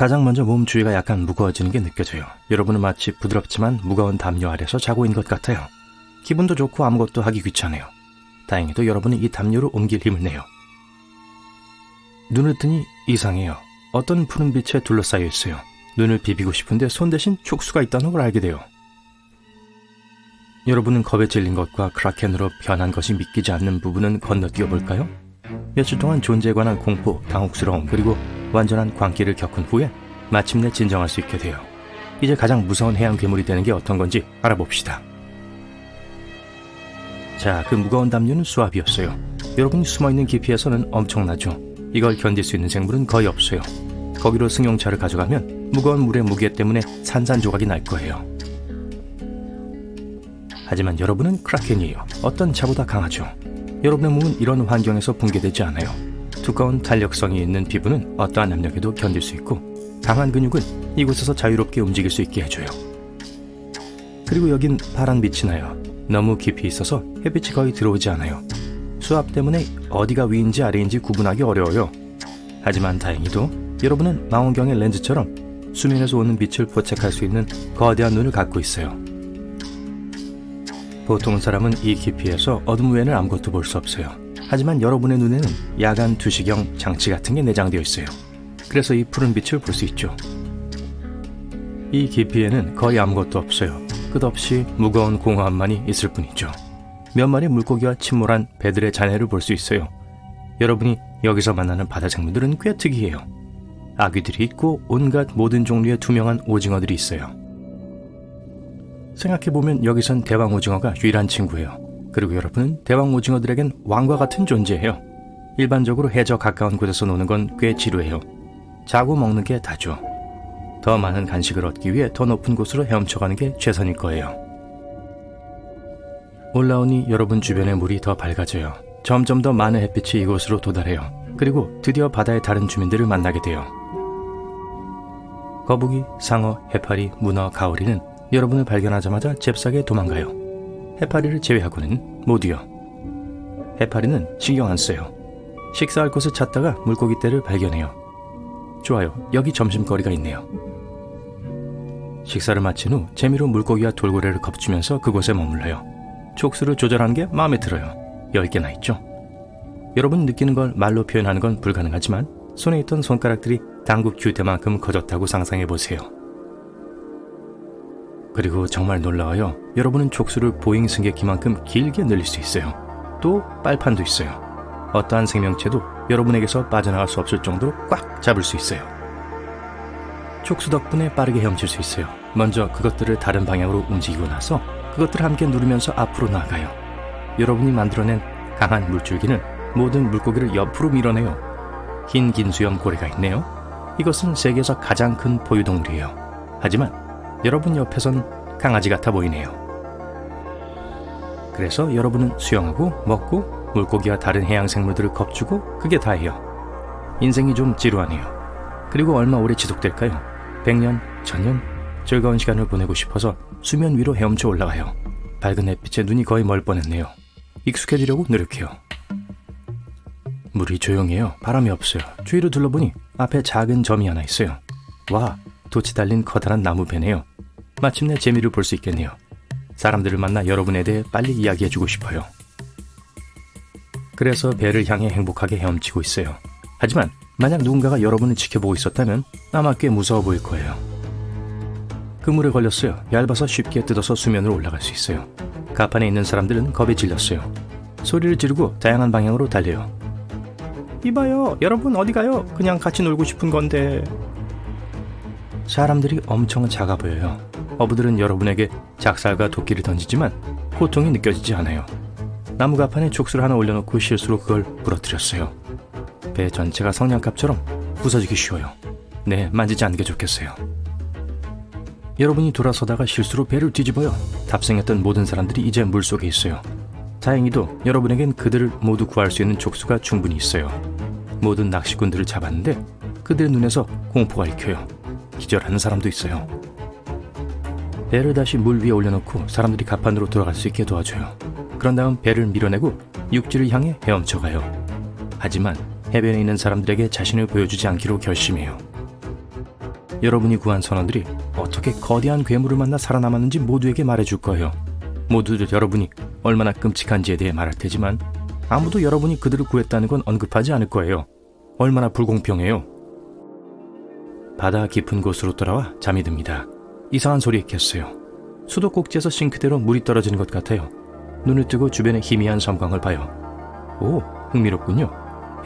가장 먼저 몸 주위가 약간 무거워지는 게 느껴져요. 여러분은 마치 부드럽지만 무거운 담요 아래서 자고 있는 것 같아요. 기분도 좋고 아무것도 하기 귀찮아요. 다행히도 여러분은 이 담요를 옮길 힘을 내요. 눈을 뜨니 이상해요. 어떤 푸른 빛에 둘러싸여 있어요. 눈을 비비고 싶은데 손 대신 촉수가 있다는 걸 알게 돼요. 여러분은 겁에 질린 것과 크라켄으로 변한 것이 믿기지 않는 부분은 건너뛰어 볼까요? 며칠 동안 존재에 관한 공포, 당혹스러움, 그리고 완전한 광기를 겪은 후에 마침내 진정할 수 있게 돼요. 이제 가장 무서운 해양 괴물이 되는 게 어떤 건지 알아봅시다. 자, 그 무거운 담요는 수압이었어요. 여러분이 숨어있는 깊이에서는 엄청나죠. 이걸 견딜 수 있는 생물은 거의 없어요. 거기로 승용차를 가져가면 무거운 물의 무게 때문에 산산조각이 날 거예요. 하지만 여러분은 크라켄이에요. 어떤 차보다 강하죠. 여러분의 몸은 이런 환경에서 붕괴되지 않아요. 두꺼운 탄력성이 있는 피부는 어떠한 압력에도 견딜 수 있고, 강한 근육은 이곳에서 자유롭게 움직일 수 있게 해줘요. 그리고 여긴 파란 빛이 나요. 너무 깊이 있어서 햇빛이 거의 들어오지 않아요. 수압 때문에 어디가 위인지 아래인지 구분하기 어려워요. 하지만 다행히도 여러분은 망원경의 렌즈처럼 수면에서 오는 빛을 포착할 수 있는 거대한 눈을 갖고 있어요. 보통 사람은 이 깊이에서 어둠 외에는 아무것도 볼 수 없어요. 하지만 여러분의 눈에는 야간 투시경 장치 같은 게 내장되어 있어요. 그래서 이 푸른 빛을 볼 수 있죠. 이 깊이에는 거의 아무것도 없어요. 끝없이 무거운 공허함만이 있을 뿐이죠. 몇 마리 물고기와 침몰한 배들의 잔해를 볼 수 있어요. 여러분이 여기서 만나는 바다 생물들은 꽤 특이해요. 아귀들이 있고 온갖 모든 종류의 투명한 오징어들이 있어요. 생각해보면 여기선 대왕 오징어가 유일한 친구예요. 그리고 여러분은 대왕 오징어들에겐 왕과 같은 존재예요. 일반적으로 해저 가까운 곳에서 노는 건 꽤 지루해요. 자고 먹는 게 다죠. 더 많은 간식을 얻기 위해 더 높은 곳으로 헤엄쳐가는 게 최선일 거예요. 올라오니 여러분 주변의 물이 더 밝아져요. 점점 더 많은 햇빛이 이곳으로 도달해요. 그리고 드디어 바다의 다른 주민들을 만나게 돼요. 거북이, 상어, 해파리, 문어, 가오리는 여러분을 발견하자마자 잽싸게 도망가요. 해파리를 제외하고는 모두요. 해파리는 신경 안 써요. 식사할 곳을 찾다가 물고기 떼를 발견해요. 좋아요, 여기 점심거리가 있네요. 식사를 마친 후 재미로 물고기와 돌고래를 겁주면서 그곳에 머물러요. 촉수를 조절하는 게 마음에 들어요. 10개나 있죠. 여러분 느끼는 걸 말로 표현하는 건 불가능하지만 손에 있던 손가락들이 당국 규대만큼 커졌다고 상상해보세요. 그리고 정말 놀라워요. 여러분은 촉수를 보잉 승객기만큼 길게 늘릴 수 있어요. 또 빨판도 있어요. 어떠한 생명체도 여러분에게서 빠져나갈 수 없을 정도로 꽉 잡을 수 있어요. 촉수 덕분에 빠르게 헤엄칠 수 있어요. 먼저 그것들을 다른 방향으로 움직이고 나서 그것들을 함께 누르면서 앞으로 나아가요. 여러분이 만들어낸 강한 물줄기는 모든 물고기를 옆으로 밀어내요. 흰 긴수염 고래가 있네요. 이것은 세계에서 가장 큰 포유동물이에요. 하지만 여러분 옆에선 강아지 같아 보이네요. 그래서 여러분은 수영하고 먹고 물고기와 다른 해양 생물들을 겁주고 그게 다예요. 인생이 좀 지루하네요. 그리고 얼마 오래 지속될까요? 100년, 1000년? 즐거운 시간을 보내고 싶어서 수면 위로 헤엄쳐 올라가요. 밝은 햇빛에 눈이 거의 멀 뻔했네요. 익숙해지려고 노력해요. 물이 조용해요. 바람이 없어요. 주위를 둘러보니 앞에 작은 점이 하나 있어요. 와, 돛이 달린 커다란 나무 배네요. 마침내 재미를 볼 수 있겠네요. 사람들을 만나 여러분에 대해 빨리 이야기해주고 싶어요. 그래서 배를 향해 행복하게 헤엄치고 있어요. 하지만 만약 누군가가 여러분을 지켜보고 있었다면 아마 꽤 무서워 보일 거예요. 그물에 걸렸어요. 얇아서 쉽게 뜯어서 수면으로 올라갈 수 있어요. 가판에 있는 사람들은 겁에 질렸어요. 소리를 지르고 다양한 방향으로 달려요. 이봐요, 여러분 어디 가요? 그냥 같이 놀고 싶은 건데. 사람들이 엄청 작아 보여요. 어부들은 여러분에게 작살과 도끼를 던지지만 고통이 느껴지지 않아요. 나무 가판에 촉수를 하나 올려놓고 실수로 그걸 부러뜨렸어요. 배 전체가 성냥갑처럼 부서지기 쉬워요. 네, 만지지 않는 게 좋겠어요. 여러분이 돌아서다가 실수로 배를 뒤집어요. 탑승했던 모든 사람들이 이제 물속에 있어요. 다행히도 여러분에겐 그들을 모두 구할 수 있는 촉수가 충분히 있어요. 모든 낚시꾼들을 잡았는데 그들의 눈에서 공포가 익혀요. 기절하는 사람도 있어요. 배를 다시 물 위에 올려놓고 사람들이 가판으로 돌아갈 수 있게 도와줘요. 그런 다음 배를 밀어내고 육지를 향해 헤엄쳐가요. 하지만 해변에 있는 사람들에게 자신을 보여주지 않기로 결심해요. 여러분이 구한 선원들이 어떻게 거대한 괴물을 만나 살아남았는지 모두에게 말해줄 거예요. 모두들 여러분이 얼마나 끔찍한지에 대해 말할 테지만 아무도 여러분이 그들을 구했다는 건 언급하지 않을 거예요. 얼마나 불공평해요. 바다 깊은 곳으로 돌아와 잠이 듭니다. 이상한 소리에 깼어요. 수도 꼭지에서 싱크대로 물이 떨어지는 것 같아요. 눈을 뜨고 주변의 희미한 섬광을 봐요. 오, 흥미롭군요.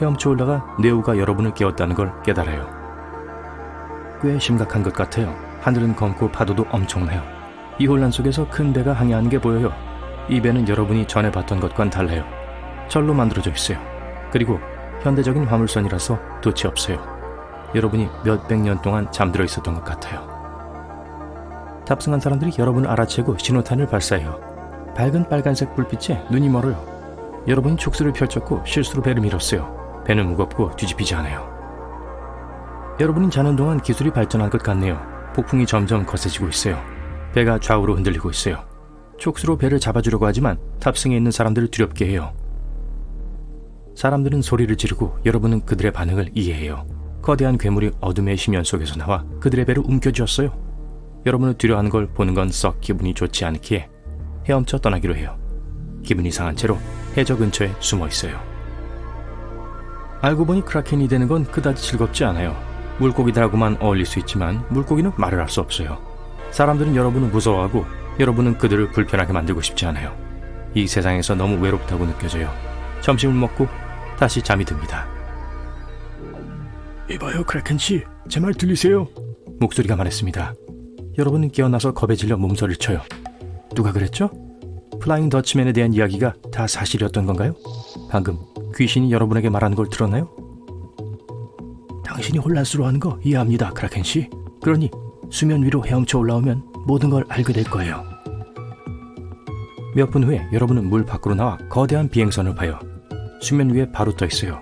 헤엄쳐 올라가 네오가 여러분을 깨웠다는 걸 깨달아요. 꽤 심각한 것 같아요. 하늘은 검고 파도도 엄청나요. 이 혼란 속에서 큰 배가 항해하는 게 보여요. 이 배는 여러분이 전에 봤던 것과는 달라요. 철로 만들어져 있어요. 그리고 현대적인 화물선이라서 돛이 없어요. 여러분이 몇백 년 동안 잠들어 있었던 것 같아요. 탑승한 사람들이 여러분을 알아채고 신호탄을 발사해요. 밝은 빨간색 불빛에 눈이 멀어요. 여러분이 촉수를 펼쳤고 실수로 배를 밀었어요. 배는 무겁고 뒤집히지 않아요. 여러분이 자는 동안 기술이 발전한 것 같네요. 폭풍이 점점 거세지고 있어요. 배가 좌우로 흔들리고 있어요. 촉수로 배를 잡아주려고 하지만 탑승해 있는 사람들을 두렵게 해요. 사람들은 소리를 지르고 여러분은 그들의 반응을 이해해요. 거대한 괴물이 어둠의 심연 속에서 나와 그들의 배를 움켜쥐었어요. 여러분을 두려워하는 걸 보는 건 썩 기분이 좋지 않기에 헤엄쳐 떠나기로 해요. 기분이 상한 채로 해저 근처에 숨어 있어요. 알고 보니 크라켄이 되는 건 그다지 즐겁지 않아요. 물고기들하고만 어울릴 수 있지만 물고기는 말을 할 수 없어요. 사람들은 여러분을 무서워하고 여러분은 그들을 불편하게 만들고 싶지 않아요. 이 세상에서 너무 외롭다고 느껴져요. 점심을 먹고 다시 잠이 듭니다. 이봐요, 크라켄씨. 제 말 들리세요? 목소리가 말했습니다. 여러분은 깨어나서 겁에 질려 몸서리를 쳐요. 누가 그랬죠? 플라잉 더치맨에 대한 이야기가 다 사실이었던 건가요? 방금 귀신이 여러분에게 말하는 걸 들었나요? 당신이 혼란스러워하는 거 이해합니다, 크라켄씨. 그러니 수면 위로 헤엄쳐 올라오면 모든 걸 알게 될 거예요. 몇 분 후에 여러분은 물 밖으로 나와 거대한 비행선을 봐요. 수면 위에 바로 떠 있어요.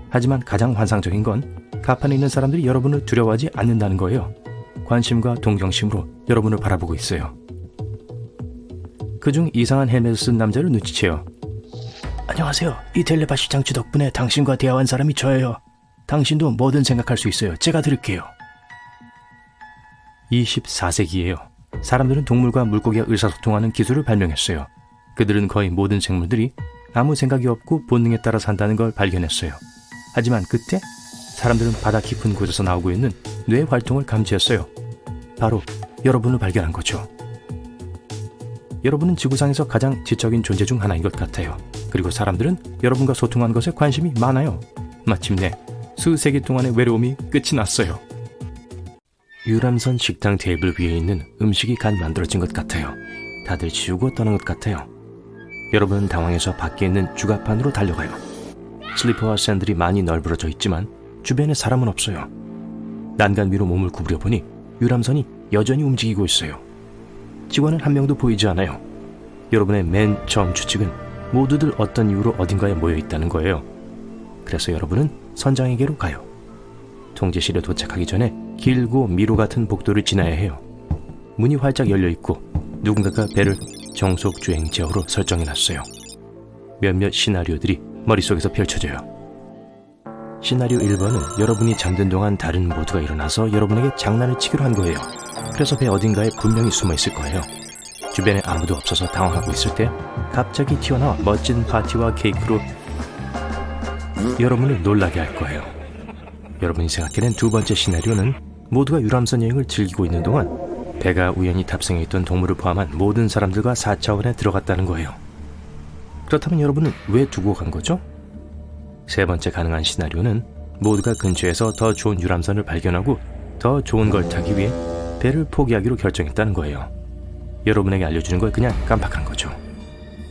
하지만 가장 환상적인 건 가판에 있는 사람들이 여러분을 두려워하지 않는다는 거예요. 관심과 동정심으로 여러분을 바라보고 있어요. 그중 이상한 헬멧을 쓴 남자를 눈치채요. 안녕하세요. 이 텔레파시 장치 덕분에 당신과 대화한 사람이 저예요. 당신도 뭐든 생각할 수 있어요. 제가 들을게요. 24세기예요. 사람들은 동물과 물고기가 의사소통하는 기술을 발명했어요. 그들은 거의 모든 생물들이 아무 생각이 없고 본능에 따라 산다는 걸 발견했어요. 하지만 그때 사람들은 바다 깊은 곳에서 나오고 있는 뇌 활동을 감지했어요. 바로 여러분을 발견한 거죠. 여러분은 지구상에서 가장 지적인 존재 중 하나인 것 같아요. 그리고 사람들은 여러분과 소통하는 것에 관심이 많아요. 마침내 수세기 동안의 외로움이 끝이 났어요. 유람선 식당 테이블 위에 있는 음식이 간 만들어진 것 같아요. 다들 치우고 떠난 것 같아요. 여러분은 당황해서 밖에 있는 주가판으로 달려가요. 슬리퍼와 샌들이 많이 널브러져 있지만 주변에 사람은 없어요. 난간 위로 몸을 구부려 보니 유람선이 여전히 움직이고 있어요. 직원은 한 명도 보이지 않아요. 여러분의 맨 처음 추측은 모두들 어떤 이유로 어딘가에 모여 있다는 거예요. 그래서 여러분은 선장에게로 가요. 통제실에 도착하기 전에 길고 미로 같은 복도를 지나야 해요. 문이 활짝 열려 있고 누군가가 배를 정속 주행 제어로 설정해놨어요. 몇몇 시나리오들이 머릿속에서 펼쳐져요. 시나리오 1번은 여러분이 잠든 동안 다른 모두가 일어나서 여러분에게 장난을 치기로 한 거예요. 그래서 배 어딘가에 분명히 숨어 있을 거예요. 주변에 아무도 없어서 당황하고 있을 때 갑자기 튀어나와 멋진 파티와 케이크로 여러분을 놀라게 할 거예요. 여러분이 생각해낸 두 번째 시나리오는 모두가 유람선 여행을 즐기고 있는 동안 배가 우연히 탑승해 있던 동물을 포함한 모든 사람들과 4차원에 들어갔다는 거예요. 그렇다면 여러분은 왜 두고 간 거죠? 세 번째 가능한 시나리오는 모두가 근처에서 더 좋은 유람선을 발견하고 더 좋은 걸 타기 위해 배를 포기하기로 결정했다는 거예요. 여러분에게 알려주는 걸 그냥 깜빡한 거죠.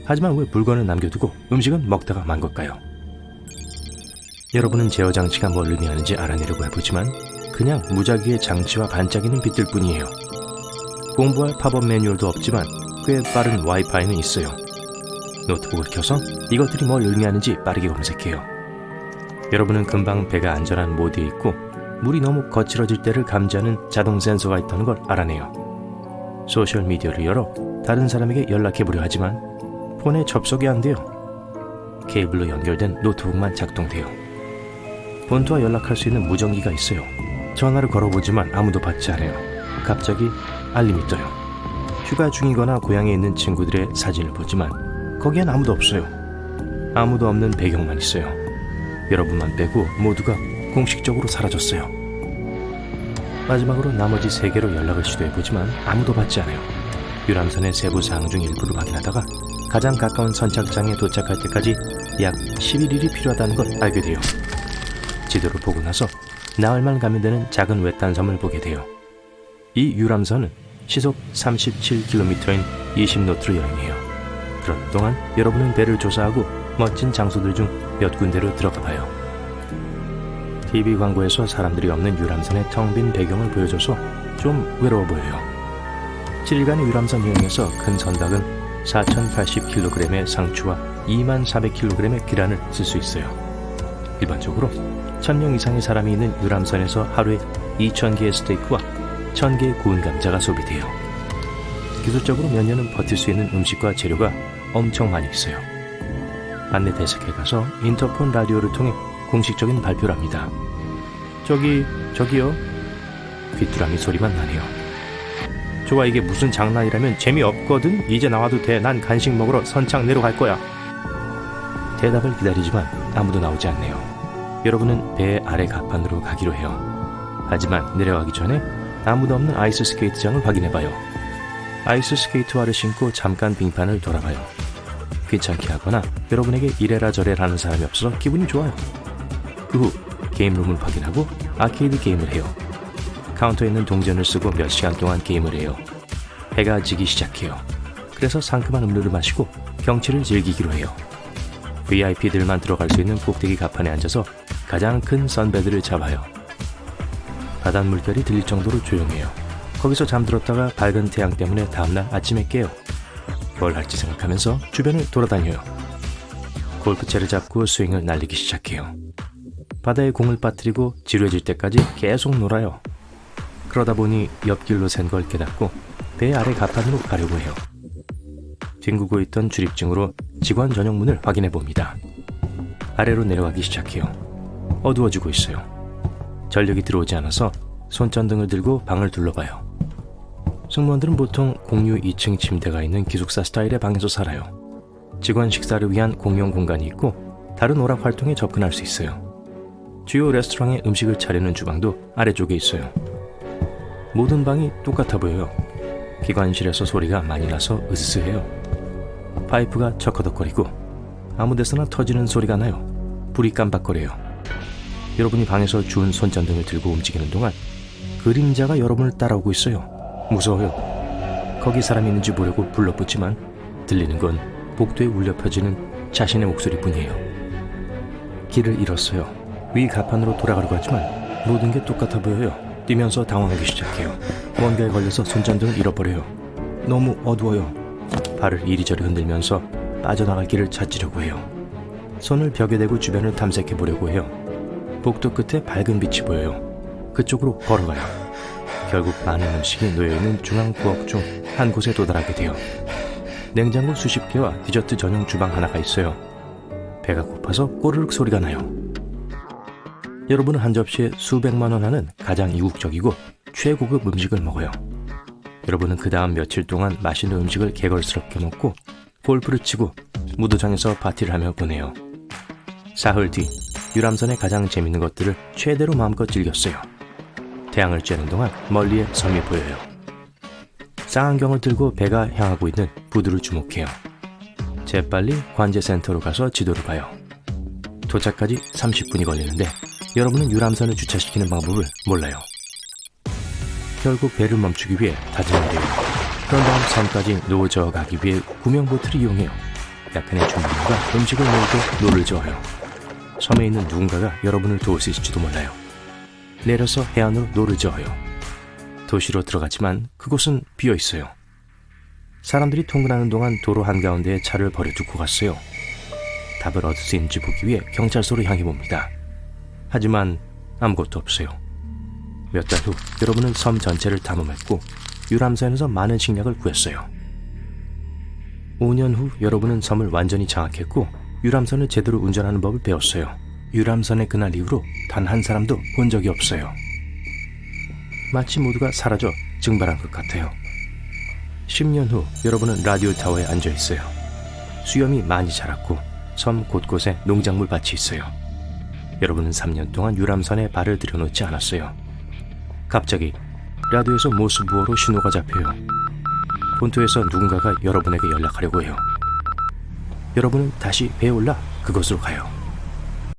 하지만 왜 물건을 남겨두고 음식은 먹다가 만 걸까요? 여러분은 제어 장치가 뭘 의미하는지 알아내려고 해보지만 그냥 무작위의 장치와 반짝이는 빛들 뿐이에요. 공부할 팝업 매뉴얼도 없지만 꽤 빠른 와이파이는 있어요. 노트북을 켜서 이것들이 뭘 의미하는지 빠르게 검색해요. 여러분은 금방 배가 안전한 모드에 있고 물이 너무 거칠어질 때를 감지하는 자동 센서가 있다는 걸 알아내요. 소셜미디어를 열어 다른 사람에게 연락해보려 하지만 폰에 접속이 안 돼요. 케이블로 연결된 노트북만 작동돼요. 본토와 연락할 수 있는 무전기가 있어요. 전화를 걸어보지만 아무도 받지 않아요. 갑자기 알림이 떠요. 휴가 중이거나 고향에 있는 친구들의 사진을 보지만 거기엔 아무도 없어요. 아무도 없는 배경만 있어요. 여러분만 빼고 모두가 공식적으로 사라졌어요. 마지막으로 나머지 3개로 연락을 시도해보지만 아무도 받지 않아요. 유람선의 세부 사항 중 일부를 확인하다가 가장 가까운 선착장에 도착할 때까지 약 11일이 필요하다는 걸 알게 돼요. 지도를 보고 나서 나흘만 가면 되는 작은 외딴 섬을 보게 돼요. 이 유람선은 시속 37km인 20노트로 여행해요. 그런 동안 여러분은 배를 조사하고 멋진 장소들 중 몇 군데로 들어가 봐요. TV 광고에서 사람들이 없는 유람선의 텅 빈 배경을 보여줘서 좀 외로워 보여요. 7일간의 유람선 여행에서 큰 선박은 4,080kg의 상추와 24,000kg의 기란을 쓸 수 있어요. 일반적으로 1,000명 이상의 사람이 있는 유람선에서 하루에 2,000개의 스테이크와 1,000개의 구운 감자가 소비돼요. 기술적으로 몇 년은 버틸 수 있는 음식과 재료가 엄청 많이 있어요. 안내 대색에 가서 인터폰 라디오를 통해 공식적인 발표를 합니다. 저기요. 귀뚜라미 소리만 나네요. 좋아, 이게 무슨 장난이라면 재미없거든? 이제 나와도 돼. 난 간식 먹으러 선착 내려갈 거야. 대답을 기다리지만 아무도 나오지 않네요. 여러분은 배 아래 갑판으로 가기로 해요. 하지만 내려가기 전에 아무도 없는 아이스 스케이트장을 확인해봐요. 아이스 스케이트화를 신고 잠깐 빙판을 돌아봐요. 귀찮게 하거나 여러분에게 이래라 저래라 하는 사람이 없어서 기분이 좋아요. 그 후 게임룸을 확인하고 아케이드 게임을 해요. 카운터에 있는 동전을 쓰고 몇 시간 동안 게임을 해요. 해가 지기 시작해요. 그래서 상큼한 음료를 마시고 경치를 즐기기로 해요. VIP들만 들어갈 수 있는 꼭대기 갑판에 앉아서 가장 큰 선베드를 잡아요. 바닷 물결이 들릴 정도로 조용해요. 거기서 잠들었다가 밝은 태양 때문에 다음날 아침에 깨요. 뭘 할지 생각하면서 주변을 돌아다녀요. 골프채를 잡고 스윙을 날리기 시작해요. 바다에 공을 빠뜨리고 지루해질 때까지 계속 놀아요. 그러다 보니 옆길로 샌 걸 깨닫고 배 아래 갑판으로 가려고 해요. 뒹구고 있던 출입증으로 직원 전용 문을 확인해 봅니다. 아래로 내려가기 시작해요. 어두워지고 있어요. 전력이 들어오지 않아서 손전등을 들고 방을 둘러봐요. 승무원들은 보통 공유 2층 침대가 있는 기숙사 스타일의 방에서 살아요. 직원 식사를 위한 공용 공간이 있고 다른 오락 활동에 접근할 수 있어요. 주요 레스토랑에 음식을 차리는 주방도 아래쪽에 있어요. 모든 방이 똑같아 보여요. 기관실에서 소리가 많이 나서 으스스해요. 파이프가 척허덕거리고 아무 데서나 터지는 소리가 나요. 불이 깜박거려요. 여러분이 방에서 주운 손전등을 들고 움직이는 동안 그림자가 여러분을 따라오고 있어요. 무서워요. 거기 사람이 있는지 보려고 불러붙지만 들리는 건 복도에 울려 퍼지는 자신의 목소리뿐이에요. 길을 잃었어요. 위 갑판으로 돌아가려고 하지만 모든 게 똑같아 보여요. 뛰면서 당황하기 시작해요. 뭔가에 걸려서 손전등을 잃어버려요. 너무 어두워요. 발을 이리저리 흔들면서 빠져나갈 길을 찾으려고 해요. 손을 벽에 대고 주변을 탐색해 보려고 해요. 복도 끝에 밝은 빛이 보여요. 그쪽으로 걸어가요. 결국 많은 음식이 놓여있는 중앙 부엌 중 한 곳에 도달하게 돼요. 냉장고 수십 개와 디저트 전용 주방 하나가 있어요. 배가 고파서 꼬르륵 소리가 나요. 여러분은 한 접시에 수백만 원 하는 가장 이국적이고 최고급 음식을 먹어요. 여러분은 그 다음 며칠 동안 맛있는 음식을 개걸스럽게 먹고 골프를 치고 무도장에서 파티를 하며 보내요. 사흘 뒤 유람선의 가장 재밌는 것들을 최대로 마음껏 즐겼어요. 태양을 쬐는 동안 멀리에 섬이 보여요. 쌍안경을 들고 배가 향하고 있는 부두를 주목해요. 재빨리 관제센터로 가서 지도를 봐요. 도착까지 30분이 걸리는데 여러분은 유람선을 주차시키는 방법을 몰라요. 결국 배를 멈추기 위해 다짐을 해요. 그런 다음 섬까지 노저 가기 위해 구명보트를 이용해요. 약간의 주문과 음식을 먹고 노를 저어요. 섬에 있는 누군가가 여러분을 도울 수 있을지도 몰라요. 내려서 해안으로 노를 저어요. 도시로 들어가지만 그곳은 비어 있어요. 사람들이 통근하는 동안 도로 한가운데에 차를 버려두고 갔어요. 답을 얻을 수 있는지 보기 위해 경찰서로 향해 봅니다. 하지만 아무것도 없어요. 몇 달 후 여러분은 섬 전체를 탐험했고 유람선에서 많은 식량을 구했어요. 5년 후 여러분은 섬을 완전히 장악했고 유람선을 제대로 운전하는 법을 배웠어요. 유람선의 그날 이후로 단 한 사람도 본 적이 없어요. 마치 모두가 사라져 증발한 것 같아요. 10년 후 여러분은 라디오 타워에 앉아 있어요. 수염이 많이 자랐고 섬 곳곳에 농작물 밭이 있어요. 여러분은 3년 동안 유람선에 발을 들여놓지 않았어요. 갑자기 라디오에서 모스부호로 신호가 잡혀요. 본토에서 누군가가 여러분에게 연락하려고 해요. 여러분은 다시 배에 올라 그곳으로 가요.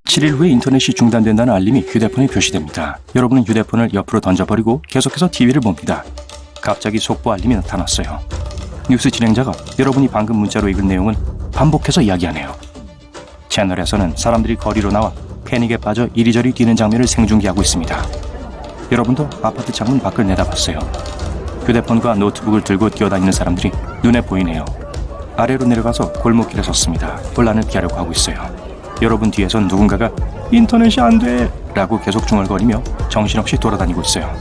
7일 후에 인터넷이 중단된다는 알림이 휴대폰에 표시됩니다. 여러분은 휴대폰을 옆으로 던져버리고 계속해서 TV를 봅니다. 갑자기 속보 알림이 나타났어요. 뉴스 진행자가 여러분이 방금 문자로 읽은 내용은 반복해서 이야기하네요. 채널에서는 사람들이 거리로 나와 패닉에 빠져 이리저리 뛰는 장면을 생중계하고 있습니다. 여러분도 아파트 창문 밖을 내다봤어요. 휴대폰과 노트북을 들고 뛰어다니는 사람들이 눈에 보이네요. 아래로 내려가서 골목길에 섰습니다. 혼란을 피하려고 하고 있어요. 여러분 뒤에선 누군가가 인터넷이 안 돼! 라고 계속 중얼거리며 정신없이 돌아다니고 있어요.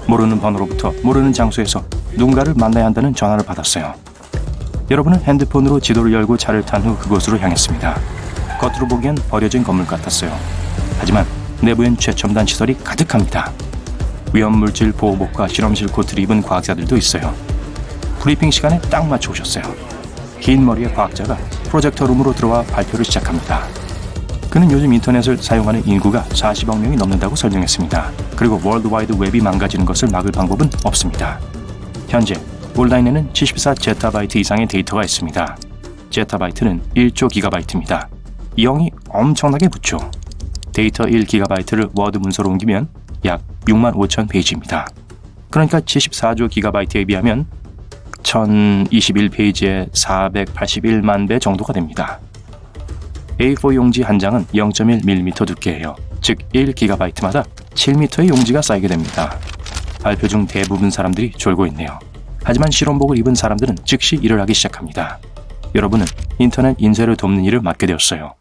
모르는 번호로부터 모르는 장소에서 누군가를 만나야 한다는 전화를 받았어요. 여러분은 핸드폰으로 지도를 열고 차를 탄 후 그곳으로 향했습니다. 겉으로 보기엔 버려진 건물 같았어요. 하지만 내부엔 최첨단 시설이 가득합니다. 위험물질 보호복과 실험실 코트를 입은 과학자들도 있어요. 브리핑 시간에 딱 맞춰 오셨어요. 긴 머리의 과학자가 프로젝터 룸으로 들어와 발표를 시작합니다. 그는 요즘 인터넷을 사용하는 인구가 40억 명이 넘는다고 설명했습니다. 그리고 월드와이드 웹이 망가지는 것을 막을 방법은 없습니다. 현재 온라인에는 74제타바이트 이상의 데이터가 있습니다. 제타바이트는 1조 기가바이트입니다. 0이 엄청나게 붙죠. 데이터 1기가바이트를 워드 문서로 옮기면 약 6만 5천 페이지입니다. 그러니까 74조 기가바이트에 비하면 1021페이지에 481만 배 정도가 됩니다. A4 용지 한 장은 0.1mm 두께예요. 즉 1GB마다 7m의 용지가 쌓이게 됩니다. 발표 중 대부분 사람들이 졸고 있네요. 하지만 실험복을 입은 사람들은 즉시 일을 하기 시작합니다. 여러분은 인터넷 인쇄를 돕는 일을 맡게 되었어요.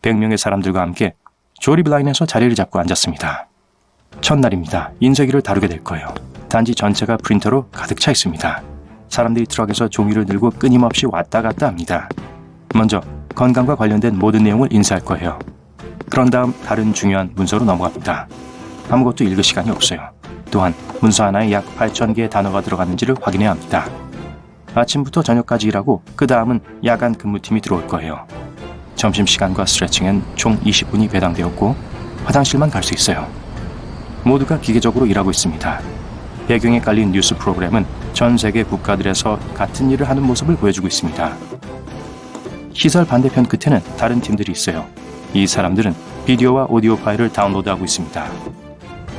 100명의 사람들과 함께 조립 라인에서 자리를 잡고 앉았습니다. 첫날입니다. 인쇄기를 다루게 될 거예요. 단지 전체가 프린터로 가득 차 있습니다. 사람들이 트럭에서 종이를 들고 끊임없이 왔다 갔다 합니다. 먼저 건강과 관련된 모든 내용을 인쇄할 거예요. 그런 다음 다른 중요한 문서로 넘어갑니다. 아무것도 읽을 시간이 없어요. 또한 문서 하나에 약 8,000개의 단어가 들어갔는지를 확인해야 합니다. 아침부터 저녁까지 일하고 그 다음은 야간 근무팀이 들어올 거예요. 점심시간과 스트레칭엔 총 20분이 배당되었고 화장실만 갈 수 있어요. 모두가 기계적으로 일하고 있습니다. 배경에 깔린 뉴스 프로그램은 전 세계 국가들에서 같은 일을 하는 모습을 보여주고 있습니다. 시설 반대편 끝에는 다른 팀들이 있어요. 이 사람들은 비디오와 오디오 파일을 다운로드하고 있습니다.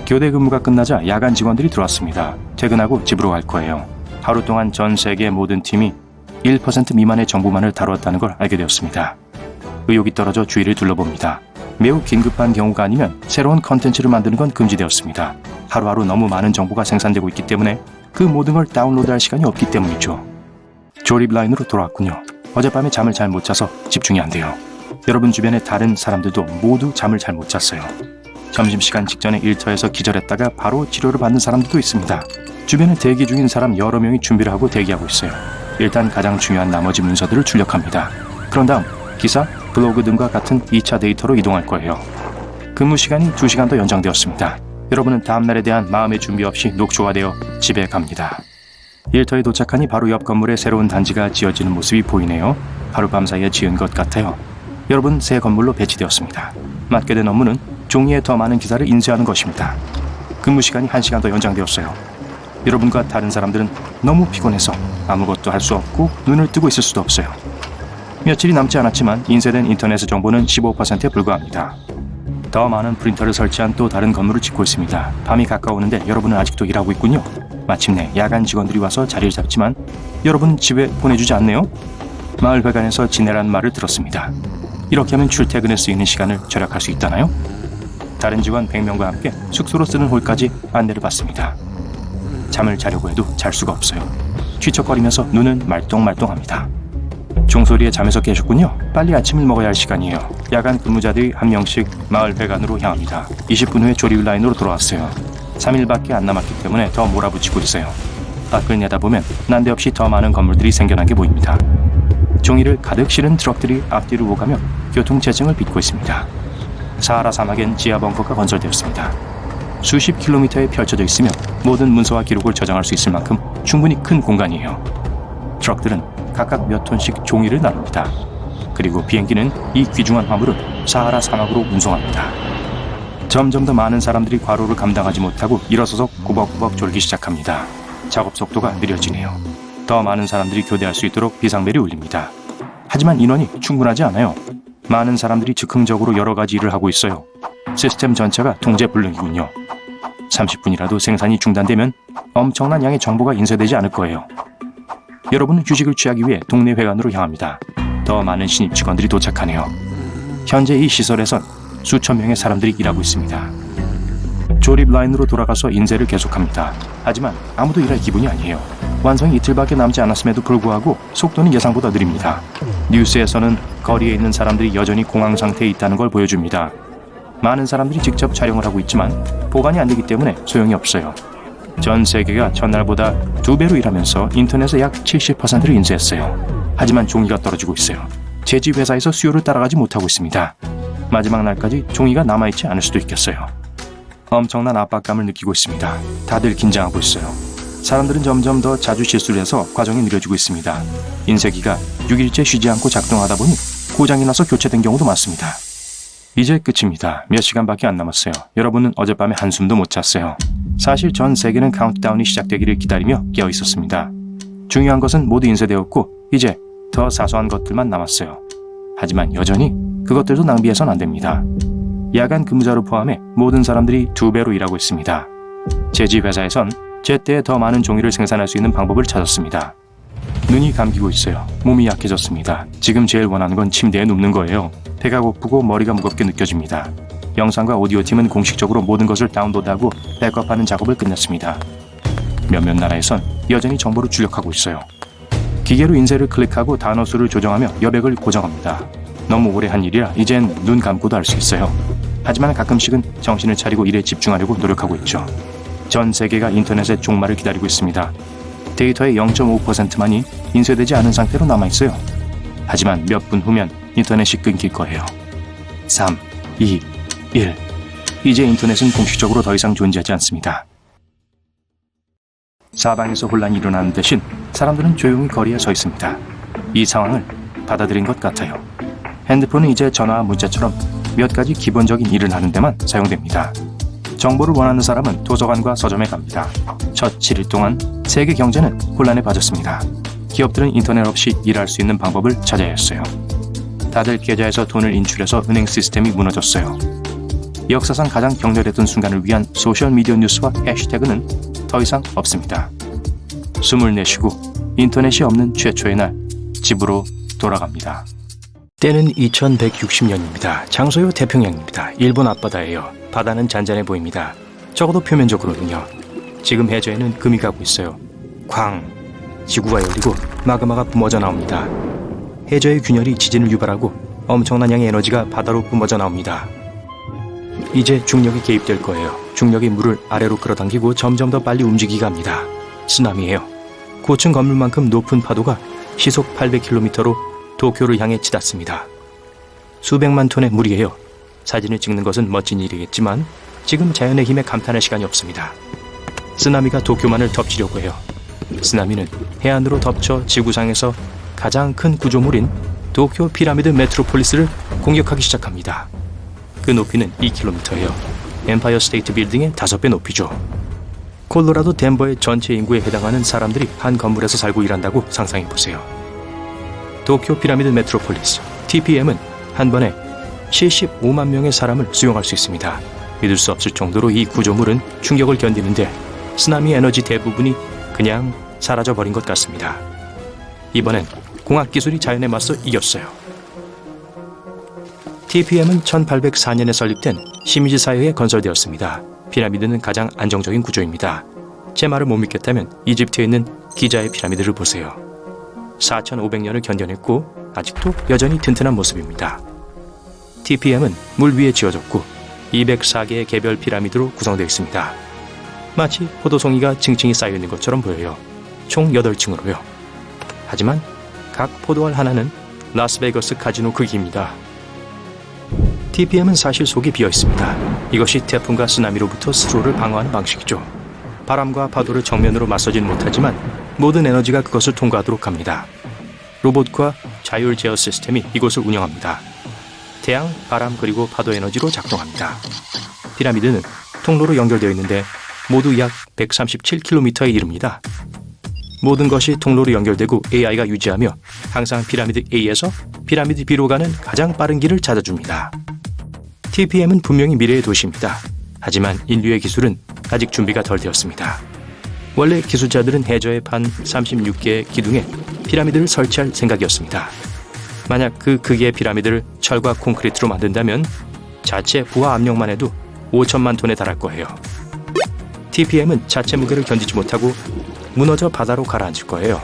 교대 근무가 끝나자 야간 직원들이 들어왔습니다. 퇴근하고 집으로 갈 거예요. 하루 동안 전 세계 모든 팀이 1% 미만의 정보만을 다루었다는 걸 알게 되었습니다. 의욕이 떨어져 주위를 둘러봅니다. 매우 긴급한 경우가 아니면 새로운 컨텐츠를 만드는 건 금지되었습니다. 하루하루 너무 많은 정보가 생산되고 있기 때문에 그 모든 걸 다운로드할 시간이 없기 때문이죠. 조립 라인으로 돌아왔군요. 어젯밤에 잠을 잘 못 자서 집중이 안 돼요. 여러분 주변의 다른 사람들도 모두 잠을 잘 못 잤어요. 점심시간 직전에 일터에서 기절했다가 바로 치료를 받는 사람들도 있습니다. 주변에 대기 중인 사람 여러 명이 준비를 하고 대기하고 있어요. 일단 가장 중요한 나머지 문서들을 출력합니다. 그런 다음 기사, 블로그 등과 같은 2차 데이터로 이동할 거예요. 근무 시간이 2시간 더 연장되었습니다. 여러분은 다음날에 대한 마음의 준비 없이 녹초가 되어 집에 갑니다. 일터에 도착하니 바로 옆 건물에 새로운 단지가 지어지는 모습이 보이네요. 하룻밤 사이에 지은 것 같아요. 여러분 새 건물로 배치되었습니다. 맡게 된 업무는 종이에 더 많은 기사를 인쇄하는 것입니다. 근무 시간이 1시간 더 연장되었어요. 여러분과 다른 사람들은 너무 피곤해서 아무것도 할 수 없고 눈을 뜨고 있을 수도 없어요. 며칠이 남지 않았지만 인쇄된 인터넷 정보는 15%에 불과합니다. 더 많은 프린터를 설치한 또 다른 건물을 짓고 있습니다. 밤이 가까우는데 여러분은 아직도 일하고 있군요. 마침내 야간 직원들이 와서 자리를 잡지만 여러분 집에 보내주지 않네요. 마을 회관에서 지내란 말을 들었습니다. 이렇게 하면 출퇴근에 쓰이는 시간을 절약할 수 있다나요? 다른 직원 100명과 함께 숙소로 쓰는 홀까지 안내를 받습니다. 잠을 자려고 해도 잘 수가 없어요. 뒤척거리면서 눈은 말똥말똥합니다. 종소리에 잠에서 깨셨군요. 빨리 아침을 먹어야 할 시간이에요. 야간 근무자들이 한 명씩 마을 회관으로 향합니다. 20분 후에 조립 라인으로 돌아왔어요. 3일밖에 안 남았기 때문에 더 몰아붙이고 있어요. 밖을 내다보면 난데없이 더 많은 건물들이 생겨난 게 보입니다. 종이를 가득 실은 트럭들이 앞뒤로 오가며 교통체증을 빚고 있습니다. 사하라 사막엔 지하 벙커가 건설되었습니다. 수십 킬로미터에 펼쳐져 있으며 모든 문서와 기록을 저장할 수 있을 만큼 충분히 큰 공간이에요. 트럭들은 각각 몇 톤씩 종이를 나눕니다. 그리고 비행기는 이 귀중한 화물을 사하라 사막으로 운송합니다. 점점 더 많은 사람들이 과로를 감당하지 못하고 일어서서 꾸벅꾸벅 졸기 시작합니다. 작업 속도가 느려지네요. 더 많은 사람들이 교대할 수 있도록 비상벨이 울립니다. 하지만 인원이 충분하지 않아요. 많은 사람들이 즉흥적으로 여러 가지 일을 하고 있어요. 시스템 전체가 통제 불능이군요. 30분이라도 생산이 중단되면 엄청난 양의 정보가 인쇄되지 않을 거예요. 여러분은 휴식을 취하기 위해 동네 회관으로 향합니다. 더 많은 신입 직원들이 도착하네요. 현재 이 시설에선 수천 명의 사람들이 일하고 있습니다. 조립 라인으로 돌아가서 인쇄를 계속합니다. 하지만 아무도 일할 기분이 아니에요. 완성이 이틀밖에 남지 않았음에도 불구하고 속도는 예상보다 느립니다. 뉴스에서는 거리에 있는 사람들이 여전히 공황 상태에 있다는 걸 보여줍니다. 많은 사람들이 직접 촬영을 하고 있지만 보관이 안 되기 때문에 소용이 없어요. 전 세계가 전날보다 2배로 일하면서 인터넷에 약 70%를 인쇄했어요. 하지만 종이가 떨어지고 있어요. 제지 회사에서 수요를 따라가지 못하고 있습니다. 마지막 날까지 종이가 남아있지 않을 수도 있겠어요. 엄청난 압박감을 느끼고 있습니다. 다들 긴장하고 있어요. 사람들은 점점 더 자주 실수를 해서 과정이 느려지고 있습니다. 인쇄기가 6일째 쉬지 않고 작동하다 보니 고장이 나서 교체된 경우도 많습니다. 이제 끝입니다. 몇 시간밖에 안 남았어요. 여러분은 어젯밤에 한숨도 못 잤어요. 사실 전 세계는 카운트다운이 시작되기를 기다리며 깨어 있었습니다. 중요한 것은 모두 인쇄되었고 이제 더 사소한 것들만 남았어요. 하지만 여전히 그것들도 낭비해선 안 됩니다. 야간 근무자를 포함해 모든 사람들이 2배로 일하고 있습니다. 제지 회사에선 제때에 더 많은 종이를 생산할 수 있는 방법을 찾았습니다. 눈이 감기고 있어요. 몸이 약해졌습니다. 지금 제일 원하는 건 침대에 눕는 거예요. 배가 고프고 머리가 무겁게 느껴집니다. 영상과 오디오 팀은 공식적으로 모든 것을 다운로드하고 백업하는 작업을 끝냈습니다. 몇몇 나라에선 여전히 정보를 출력하고 있어요. 기계로 인쇄를 클릭하고 단어 수를 조정하며 여백을 고정합니다. 너무 오래 한 일이라 이젠 눈 감고도 할 수 있어요. 하지만 가끔씩은 정신을 차리고 일에 집중하려고 노력하고 있죠. 전 세계가 인터넷의 종말을 기다리고 있습니다. 데이터의 0.5%만이 인쇄되지 않은 상태로 남아있어요. 하지만 몇 분 후면 인터넷이 끊길 거예요. 3, 2, 1. 이제 인터넷은 공식적으로 더 이상 존재하지 않습니다. 사방에서 혼란이 일어나는 대신 사람들은 조용히 거리에 서 있습니다. 이 상황을 받아들인 것 같아요. 핸드폰은 이제 전화와 문자처럼 몇 가지 기본적인 일을 하는 데만 사용됩니다. 정보를 원하는 사람은 도서관과 서점에 갑니다. 첫 7일 동안 세계 경제는 혼란에 빠졌습니다. 기업들은 인터넷 없이 일할 수 있는 방법을 찾아야 했어요. 다들 계좌에서 돈을 인출해서 은행 시스템이 무너졌어요. 역사상 가장 격렬했던 순간을 위한 소셜미디어 뉴스와 해시태그는 더 이상 없습니다. 숨을 내쉬고 인터넷이 없는 최초의 날, 집으로 돌아갑니다. 때는 2160년입니다. 장소요 태평양입니다. 일본 앞바다예요. 바다는 잔잔해 보입니다. 적어도 표면적으로는요. 지금 해저에는 금이 가고 있어요. 쾅! 지구가 열리고 마그마가 뿜어져 나옵니다. 해저의 균열이 지진을 유발하고 엄청난 양의 에너지가 바다로 뿜어져 나옵니다. 이제 중력이 개입될 거예요. 중력이 물을 아래로 끌어당기고 점점 더 빨리 움직이게 합니다. 쓰나미예요. 고층 건물만큼 높은 파도가 시속 800km로 도쿄를 향해 치닫습니다. 수백만 톤의 물이에요. 사진을 찍는 것은 멋진 일이겠지만 지금 자연의 힘에 감탄할 시간이 없습니다. 쓰나미가 도쿄만을 덮치려고 해요. 쓰나미는 해안으로 덮쳐 지구상에서 가장 큰 구조물인 도쿄 피라미드 메트로폴리스를 공격하기 시작합니다. 그 높이는 2km예요. 엠파이어 스테이트 빌딩의 5배 높이죠. 콜로라도 덴버의 전체 인구에 해당하는 사람들이 한 건물에서 살고 일한다고 상상해보세요. 도쿄 피라미드 메트로폴리스 TPM은 한 번에 75만 명의 사람을 수용할 수 있습니다. 믿을 수 없을 정도로 이 구조물은 충격을 견디는데 쓰나미 에너지 대부분이 그냥 사라져버린 것 같습니다. 이번엔 공학기술이 자연에 맞서 이겼어요. TPM은 1804년에 설립된 시미즈 사회에 건설되었습니다. 피라미드는 가장 안정적인 구조입니다. 제 말을 못 믿겠다면 이집트에 있는 기자의 피라미드를 보세요. 4500년을 견뎌냈고 아직도 여전히 튼튼한 모습입니다. TPM은 물 위에 지어졌고 204개의 개별 피라미드로 구성되어 있습니다. 마치 포도송이가 층층이 쌓여있는 것처럼 보여요. 총 8층으로요. 하지만 각 포도알 하나는 라스베이거스 카지노 크기입니다. TPM은 사실 속이 비어 있습니다. 이것이 태풍과 쓰나미로부터 스스로를 방어하는 방식이죠. 바람과 파도를 정면으로 맞서진 못하지만 모든 에너지가 그것을 통과하도록 합니다. 로봇과 자율 제어 시스템이 이곳을 운영합니다. 태양, 바람 그리고 파도 에너지로 작동합니다. 피라미드는 통로로 연결되어 있는데 모두 약 137km에 이릅니다. 모든 것이 통로로 연결되고 AI가 유지하며 항상 피라미드 A에서 피라미드 B로 가는 가장 빠른 길을 찾아줍니다. TPM은 분명히 미래의 도시입니다. 하지만 인류의 기술은 아직 준비가 덜 되었습니다. 원래 기술자들은 해저에 판 36개의 기둥에 피라미드를 설치할 생각이었습니다. 만약 그 크기의 피라미드를 철과 콘크리트로 만든다면 자체 부하 압력만 해도 5천만 톤에 달할 거예요. TPM은 자체 무게를 견디지 못하고 무너져 바다로 가라앉을 거예요.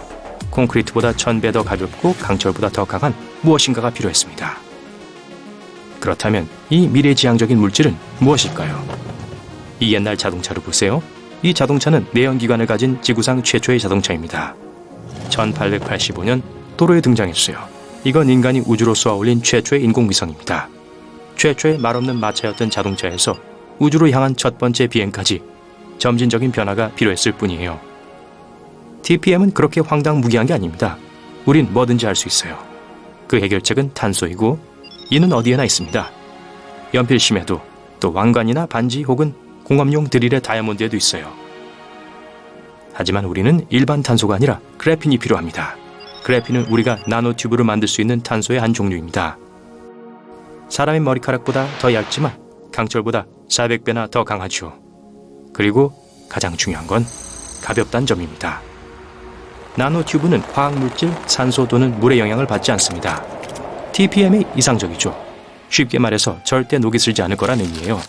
콘크리트보다 1000배 더 가볍고 강철보다 더 강한 무엇인가가 필요했습니다. 그렇다면 이 미래지향적인 물질은 무엇일까요? 이 옛날 자동차를 보세요. 이 자동차는 내연기관을 가진 지구상 최초의 자동차입니다. 1885년 도로에 등장했어요. 이건 인간이 우주로 쏘아 올린 최초의 인공위성입니다. 최초의 말없는 마차였던 자동차에서 우주로 향한 첫 번째 비행까지 점진적인 변화가 필요했을 뿐이에요. TPM은 그렇게 황당무계한 게 아닙니다. 우린 뭐든지 할 수 있어요. 그 해결책은 탄소이고 이는 어디에나 있습니다. 연필심에도 또 왕관이나 반지 혹은 공업용 드릴의 다이아몬드에도 있어요. 하지만 우리는 일반 탄소가 아니라 그래핀이 필요합니다. 그래핀은 우리가 나노튜브를 만들 수 있는 탄소의 한 종류입니다. 사람의 머리카락보다 더 얇지만 강철보다 400배나 더 강하죠. 그리고 가장 중요한 건 가볍다는 점입니다. 나노튜브는 화학물질, 산소 또는 물의 영향을 받지 않습니다. TPM이 이상적이죠. 쉽게 말해서 절대 녹이 슬지 않을 거란 의미예요.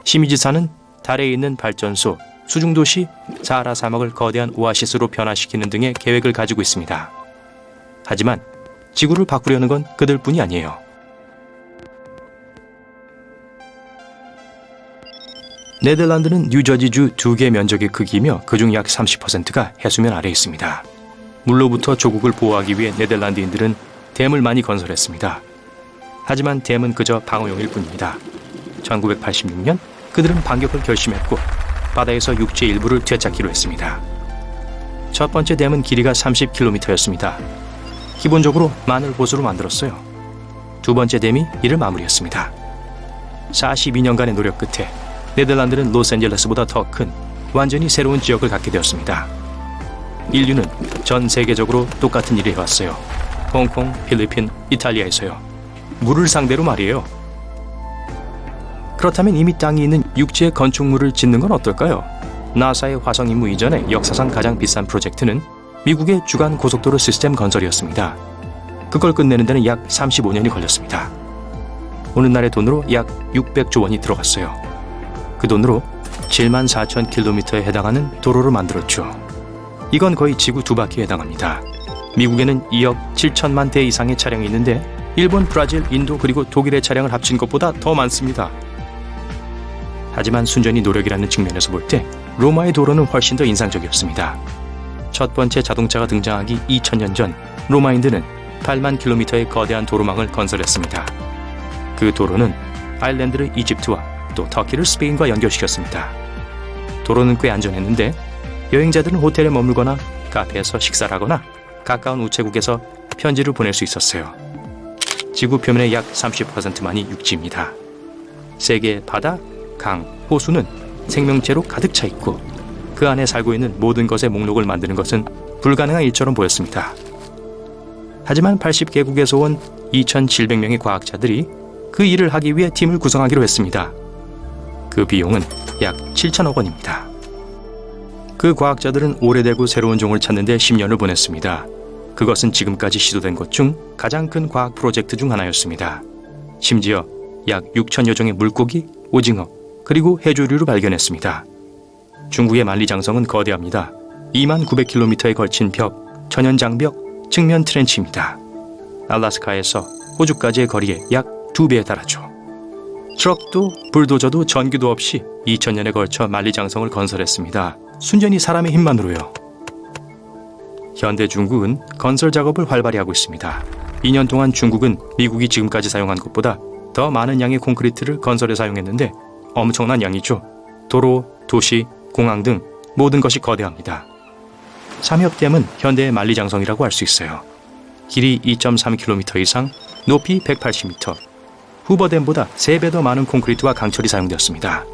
시미즈사는 달에 있는 발전소, 수중도시, 사하라 사막을 거대한 오아시스로 변화시키는 등의 계획을 가지고 있습니다. 하지만 지구를 바꾸려는 건 그들뿐이 아니에요. 네덜란드는 뉴저지주 2개 면적의 크기이며 그중 약 30%가 해수면 아래에 있습니다. 물로부터 조국을 보호하기 위해 네덜란드인들은 댐을 많이 건설했습니다. 하지만 댐은 그저 방어용일 뿐입니다. 1986년 그들은 반격을 결심했고 바다에서 육지의 일부를 되찾기로 했습니다. 첫 번째 댐은 길이가 30km였습니다. 기본적으로 마늘 호수로 만들었어요. 두 번째 댐이 이를 마무리했습니다. 42년간의 노력 끝에 네덜란드는 로스앤젤레스보다 더 큰 완전히 새로운 지역을 갖게 되었습니다. 인류는 전 세계적으로 똑같은 일을 해왔어요. 홍콩, 필리핀, 이탈리아에서요. 물을 상대로 말이에요. 그렇다면 이미 땅이 있는 육지에 건축물을 짓는 건 어떨까요? 나사의 화성 임무 이전에 역사상 가장 비싼 프로젝트는 미국의 주간 고속도로 시스템 건설이었습니다. 그걸 끝내는 데는 약 35년이 걸렸습니다. 오늘날의 돈으로 약 600조 원이 들어갔어요. 그 돈으로 7만 4천 킬로미터에 해당하는 도로를 만들었죠. 이건 거의 지구 2바퀴에 해당합니다. 미국에는 2억 7천만 대 이상의 차량이 있는데 일본, 브라질, 인도 그리고 독일의 차량을 합친 것보다 더 많습니다. 하지만 순전히 노력이라는 측면에서 볼 때 로마의 도로는 훨씬 더 인상적이었습니다. 첫 번째 자동차가 등장하기 2000년 전 로마인들은 8만 킬로미터의 거대한 도로망을 건설했습니다. 그 도로는 아일랜드를 이집트와 또 터키를 스페인과 연결시켰습니다. 도로는 꽤 안전했는데 여행자들은 호텔에 머물거나 카페에서 식사를 하거나 가까운 우체국에서 편지를 보낼 수 있었어요. 지구 표면의 약 30%만이 육지입니다. 세계의 바다, 강, 호수는 생명체로 가득 차 있고 그 안에 살고 있는 모든 것의 목록을 만드는 것은 불가능한 일처럼 보였습니다. 하지만 80개국에서 온 2,700명의 과학자들이 그 일을 하기 위해 팀을 구성하기로 했습니다. 그 비용은 약 7천억 원입니다. 그 과학자들은 오래되고 새로운 종을 찾는 데 10년을 보냈습니다. 그것은 지금까지 시도된 것 중 가장 큰 과학 프로젝트 중 하나였습니다. 심지어 약 6천여 종의 물고기, 오징어, 그리고 해조류를 발견했습니다. 중국의 만리장성은 거대합니다. 2만 900km에 걸친 벽, 천연장벽, 측면 트렌치입니다. 알래스카에서 호주까지의 거리에 약 2배에 달하죠. 트럭도 불도저도 전기도 없이 2000년에 걸쳐 만리장성을 건설했습니다. 순전히 사람의 힘만으로요. 현대 중국은 건설 작업을 활발히 하고 있습니다. 2년 동안 중국은 미국이 지금까지 사용한 것보다 더 많은 양의 콘크리트를 건설에 사용했는데 엄청난 양이죠. 도로, 도시, 공항 등 모든 것이 거대합니다. 삼협댐은 현대의 만리장성이라고 할 수 있어요. 길이 2.3km 이상, 높이 180m. 후버댐보다 3배 더 많은 콘크리트와 강철이 사용되었습니다.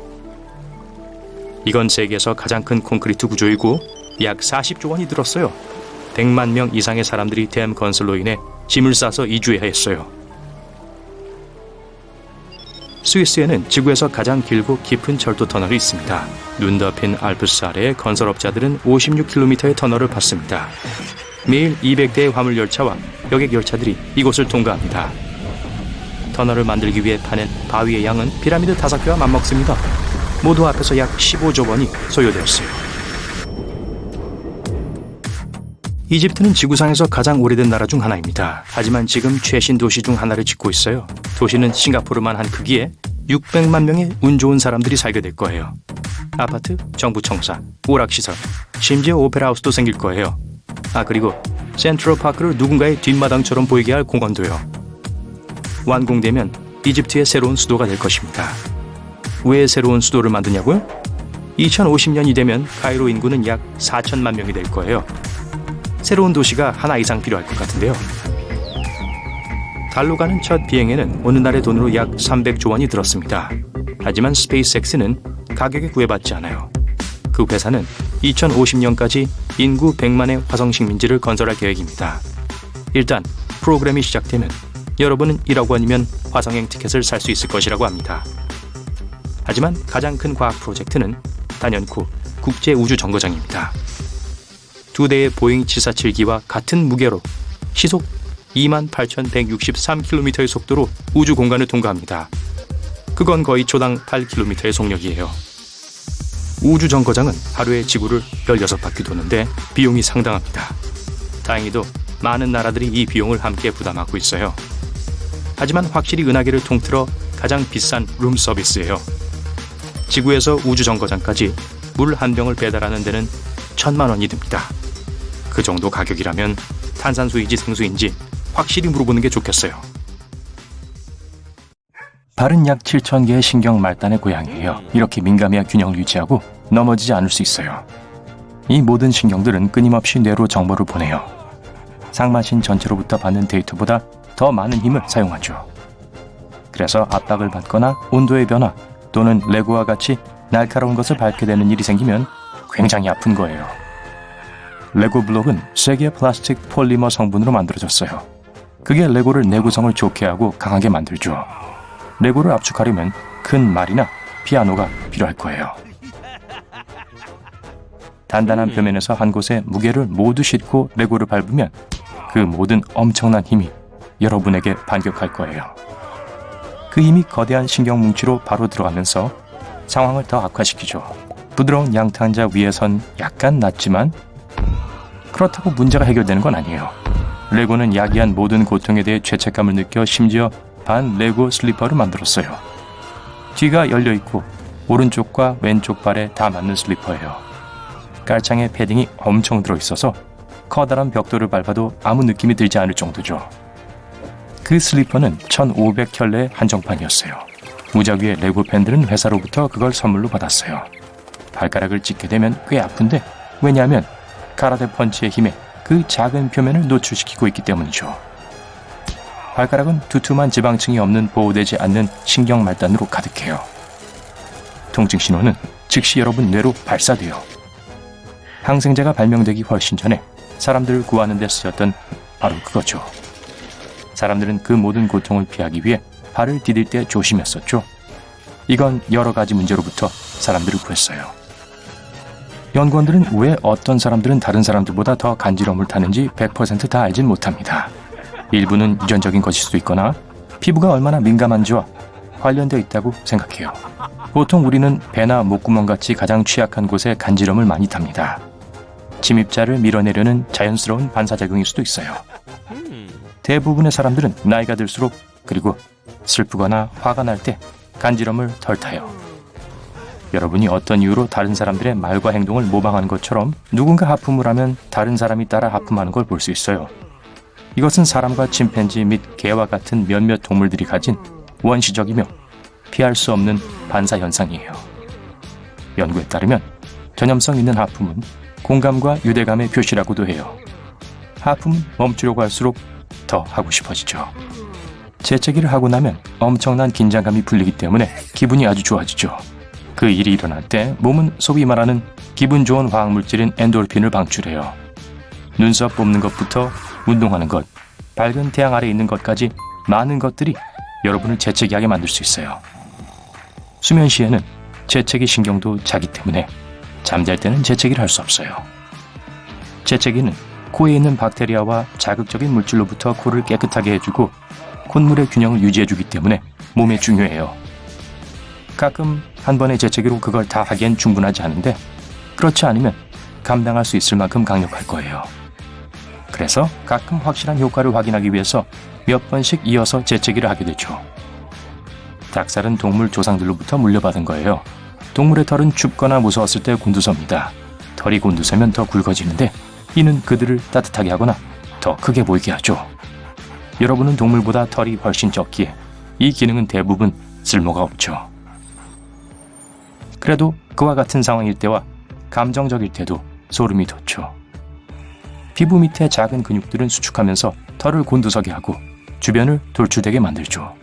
이건 세계에서 가장 큰 콘크리트 구조이고 약 40조 원이 들었어요. 100만 명 이상의 사람들이 댐 건설로 인해 짐을 싸서 이주해야 했어요. 스위스에는 지구에서 가장 길고 깊은 철도 터널이 있습니다. 눈 덮인 알프스 아래에 건설업자들은 56km의 터널을 팠습니다. 매일 200대의 화물열차와 여객열차들이 이곳을 통과합니다. 터널을 만들기 위해 파낸 바위의 양은 피라미드 5개와 맞먹습니다. 모두 합해서 약 15조 원이 소요되었어요. 이집트는 지구상에서 가장 오래된 나라 중 하나입니다. 하지만 지금 최신 도시 중 하나를 짓고 있어요. 도시는 싱가포르만 한 크기에 600만 명의 운 좋은 사람들이 살게 될 거예요. 아파트, 정부 청사, 오락시설, 심지어 오페라하우스도 생길 거예요. 그리고 센트럴파크를 누군가의 뒷마당처럼 보이게 할 공원도요. 완공되면 이집트의 새로운 수도가 될 것입니다. 왜 새로운 수도를 만드냐고요? 2050년이 되면 카이로 인구는 약 4천만 명이 될 거예요. 새로운 도시가 하나 이상 필요할 것 같은데요. 달로 가는 첫 비행에는 오늘날의 돈으로 약 300조 원이 들었습니다. 하지만 스페이스X는 가격에 구애받지 않아요. 그 회사는 2050년까지 인구 100만의 화성 식민지를 건설할 계획입니다. 일단 프로그램이 시작되면 여러분은 1억 원이면 화성행 티켓을 살 수 있을 것이라고 합니다. 하지만 가장 큰 과학 프로젝트는 단연코 국제우주정거장입니다. 2대의 보잉 747기와 같은 무게로 시속 28,163km의 속도로 우주 공간을 통과합니다. 그건 거의 초당 8km의 속력이에요. 우주정거장은 하루에 지구를 16바퀴 도는데 비용이 상당합니다. 다행히도 많은 나라들이 이 비용을 함께 부담하고 있어요. 하지만 확실히 은하계를 통틀어 가장 비싼 룸 서비스예요. 지구에서 우주정거장까지 물 한 병을 배달하는 데는 1,000만 원이 듭니다. 그 정도 가격이라면 탄산수인지 생수인지 확실히 물어보는 게 좋겠어요. 발은 약 7,000개의 신경 말단의 고양이에요. 이렇게 민감해야 균형을 유지하고 넘어지지 않을 수 있어요. 이 모든 신경들은 끊임없이 뇌로 정보를 보내요. 상마신 전체로부터 받는 데이터보다 더 많은 힘을 사용하죠. 그래서 압박을 받거나 온도의 변화 또는 레고와 같이 날카로운 것을 밟게 되는 일이 생기면 굉장히 아픈 거예요. 레고 블록은 세계 플라스틱 폴리머 성분으로 만들어졌어요. 그게 레고를 내구성을 좋게 하고 강하게 만들죠. 레고를 압축하려면 큰 말이나 피아노가 필요할 거예요. 단단한 표면에서 한 곳에 무게를 모두 싣고 레고를 밟으면 그 모든 엄청난 힘이 여러분에게 반격할 거예요. 그 힘이 거대한 신경뭉치로 바로 들어가면서 상황을 더 악화시키죠. 부드러운 양탄자 위에선 약간 낮지만 그렇다고 문제가 해결되는 건 아니에요. 레고는 야기한 모든 고통에 대해 죄책감을 느껴 심지어 반 레고 슬리퍼를 만들었어요. 뒤가 열려있고 오른쪽과 왼쪽 발에 다 맞는 슬리퍼예요. 깔창에 패딩이 엄청 들어있어서 커다란 벽돌을 밟아도 아무 느낌이 들지 않을 정도죠. 그 슬리퍼는 1,500켤레의 한정판이었어요. 무작위의 레고 팬들은 회사로부터 그걸 선물로 받았어요. 발가락을 찢게 되면 꽤 아픈데 왜냐하면 카라테 펀치의 힘에 그 작은 표면을 노출시키고 있기 때문이죠. 발가락은 두툼한 지방층이 없는 보호되지 않는 신경 말단으로 가득해요. 통증 신호는 즉시 여러분 뇌로 발사돼요. 항생제가 발명되기 훨씬 전에 사람들을 구하는 데 쓰였던 바로 그거죠. 사람들은 그 모든 고통을 피하기 위해 발을 디딜 때 조심했었죠. 이건 여러 가지 문제로부터 사람들을 구했어요. 연구원들은 왜 어떤 사람들은 다른 사람들보다 더 간지러움을 타는지 100% 다 알진 못합니다. 일부는 유전적인 것일 수도 있거나 피부가 얼마나 민감한지와 관련되어 있다고 생각해요. 보통 우리는 배나 목구멍같이 가장 취약한 곳에 간지럼을 많이 탑니다. 침입자를 밀어내려는 자연스러운 반사작용일 수도 있어요. 대부분의 사람들은 나이가 들수록 그리고 슬프거나 화가 날 때 간지럼을 덜 타요. 여러분이 어떤 이유로 다른 사람들의 말과 행동을 모방한 것처럼 누군가 하품을 하면 다른 사람이 따라 하품하는 걸 볼 수 있어요. 이것은 사람과 침팬지 및 개와 같은 몇몇 동물들이 가진 원시적이며 피할 수 없는 반사 현상이에요. 연구에 따르면 전염성 있는 하품은 공감과 유대감의 표시라고도 해요. 하품은 멈추려고 할수록 더 하고 싶어지죠. 재채기를 하고 나면 엄청난 긴장감이 풀리기 때문에 기분이 아주 좋아지죠. 그 일이 일어날 때 몸은 소위 말하는 기분 좋은 화학물질인 엔도르핀을 방출해요. 눈썹 뽑는 것부터 운동하는 것, 밝은 태양 아래 있는 것까지 많은 것들이 여러분을 재채기하게 만들 수 있어요. 수면 시에는 재채기 신경도 자기 때문에 잠잘 때는 재채기를 할 수 없어요. 재채기는 코에 있는 박테리아와 자극적인 물질로부터 코를 깨끗하게 해주고 콧물의 균형을 유지해주기 때문에 몸에 중요해요. 가끔 한 번의 재채기로 그걸 다 하기엔 충분하지 않은데 그렇지 않으면 감당할 수 있을 만큼 강력할 거예요. 그래서 가끔 확실한 효과를 확인하기 위해서 몇 번씩 이어서 재채기를 하게 되죠. 닭살은 동물 조상들로부터 물려받은 거예요. 동물의 털은 춥거나 무서웠을 때 곤두섭니다. 털이 곤두서면 더 굵어지는데 이는 그들을 따뜻하게 하거나 더 크게 보이게 하죠. 여러분은 동물보다 털이 훨씬 적기에 이 기능은 대부분 쓸모가 없죠. 그래도 그와 같은 상황일 때와 감정적일 때도 소름이 돋죠. 피부 밑에 작은 근육들은 수축하면서 털을 곤두서게 하고 주변을 돌출되게 만들죠.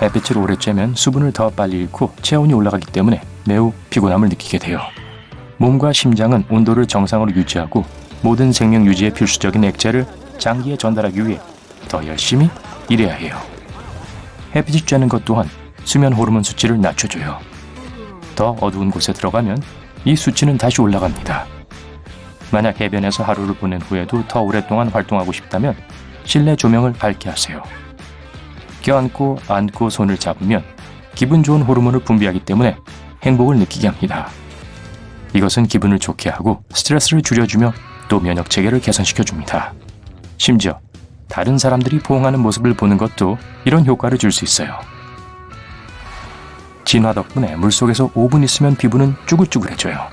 햇빛을 오래 쬐면 수분을 더 빨리 잃고 체온이 올라가기 때문에 매우 피곤함을 느끼게 돼요. 몸과 심장은 온도를 정상으로 유지하고 모든 생명 유지에 필수적인 액체를 장기에 전달하기 위해 더 열심히 일해야 해요. 햇빛이 쬐는 것 또한 수면 호르몬 수치를 낮춰줘요. 더 어두운 곳에 들어가면 이 수치는 다시 올라갑니다. 만약 해변에서 하루를 보낸 후에도 더 오랫동안 활동하고 싶다면 실내 조명을 밝게 하세요. 껴안고 안고 손을 잡으면 기분 좋은 호르몬을 분비하기 때문에 행복을 느끼게 합니다. 이것은 기분을 좋게 하고 스트레스를 줄여주며 또 면역체계를 개선시켜줍니다. 심지어 다른 사람들이 포옹하는 모습을 보는 것도 이런 효과를 줄 수 있어요. 진화 덕분에 물속에서 5분 있으면 피부는 쭈글쭈글해져요.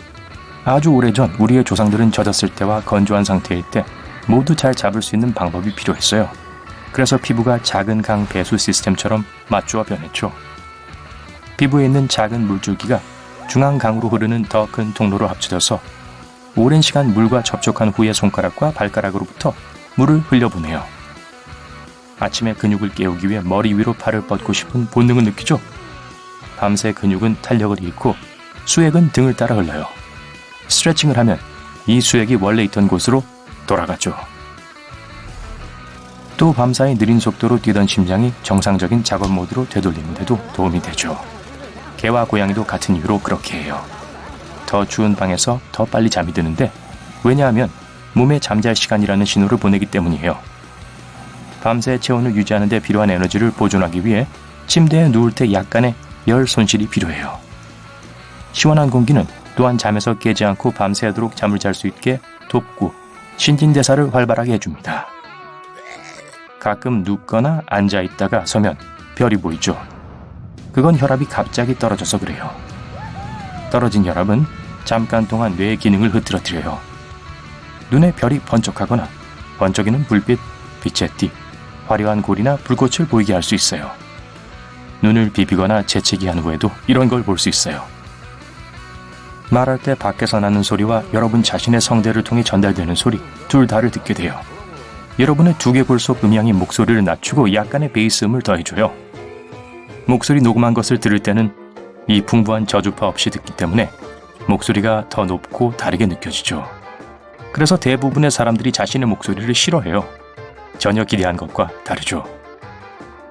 아주 오래전 우리의 조상들은 젖었을 때와 건조한 상태일 때 모두 잘 잡을 수 있는 방법이 필요했어요. 그래서 피부가 작은 강 배수 시스템처럼 맞추어 변했죠. 피부에 있는 작은 물줄기가 중앙강으로 흐르는 더 큰 통로로 합쳐져서 오랜 시간 물과 접촉한 후에 손가락과 발가락으로부터 물을 흘려보내요. 아침에 근육을 깨우기 위해 머리 위로 팔을 뻗고 싶은 본능을 느끼죠. 밤새 근육은 탄력을 잃고 수액은 등을 따라 흘러요. 스트레칭을 하면 이 수액이 원래 있던 곳으로 돌아가죠. 또 밤사이 느린 속도로 뛰던 심장이 정상적인 작업 모드로 되돌리는데도 도움이 되죠. 개와 고양이도 같은 이유로 그렇게 해요. 더 추운 방에서 더 빨리 잠이 드는데 왜냐하면 몸에 잠잘 시간이라는 신호를 보내기 때문이에요. 밤새 체온을 유지하는 데 필요한 에너지를 보존하기 위해 침대에 누울 때 약간의 열 손실이 필요해요. 시원한 공기는 또한 잠에서 깨지 않고 밤새도록 잠을 잘 수 있게 돕고 신진대사를 활발하게 해줍니다. 가끔 눕거나 앉아있다가 서면 별이 보이죠. 그건 혈압이 갑자기 떨어져서 그래요. 떨어진 혈압은 잠깐 동안 뇌의 기능을 흐트러뜨려요. 눈에 별이 번쩍하거나 번쩍이는 불빛, 빛의 띠, 화려한 골이나 불꽃을 보이게 할 수 있어요. 눈을 비비거나 재채기한 후에도 이런 걸 볼 수 있어요. 말할 때 밖에서 나는 소리와 여러분 자신의 성대를 통해 전달되는 소리 둘 다를 듣게 돼요. 여러분의 두개골 속 음향이 목소리를 낮추고 약간의 베이스음을 더해줘요. 목소리 녹음한 것을 들을 때는 이 풍부한 저주파 없이 듣기 때문에 목소리가 더 높고 다르게 느껴지죠. 그래서 대부분의 사람들이 자신의 목소리를 싫어해요. 전혀 기대한 것과 다르죠.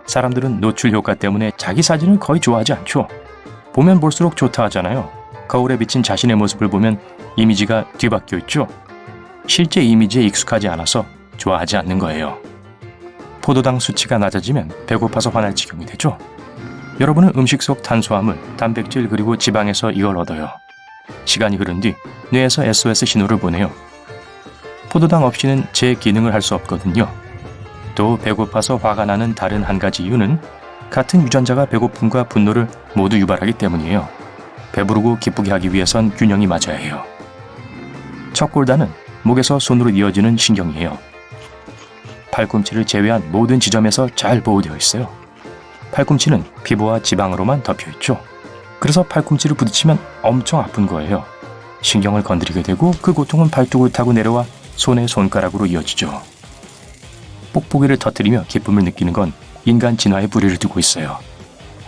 사람들은 노출 효과 때문에 자기 사진을 거의 좋아하지 않죠. 보면 볼수록 좋다 하잖아요. 거울에 비친 자신의 모습을 보면 이미지가 뒤바뀌어 있죠. 실제 이미지에 익숙하지 않아서 좋아하지 않는 거예요. 포도당 수치가 낮아지면 배고파서 화날 지경이 되죠. 여러분은 음식 속 탄수화물, 단백질 그리고 지방에서 이걸 얻어요. 시간이 흐른 뒤 뇌에서 SOS 신호를 보내요. 포도당 없이는 제 기능을 할 수 없거든요. 또 배고파서 화가 나는 다른 한 가지 이유는 같은 유전자가 배고픔과 분노를 모두 유발하기 때문이에요. 배부르고 기쁘게 하기 위해선 균형이 맞아야 해요. 척골단은 목에서 손으로 이어지는 신경이에요. 팔꿈치를 제외한 모든 지점에서 잘 보호되어 있어요. 팔꿈치는 피부와 지방으로만 덮여 있죠. 그래서 팔꿈치를 부딪히면 엄청 아픈 거예요. 신경을 건드리게 되고 그 고통은 발톱을 타고 내려와 손의 손가락으로 이어지죠. 뽁뽁이를 터뜨리며 기쁨을 느끼는 건 인간 진화의 뿌리를 두고 있어요.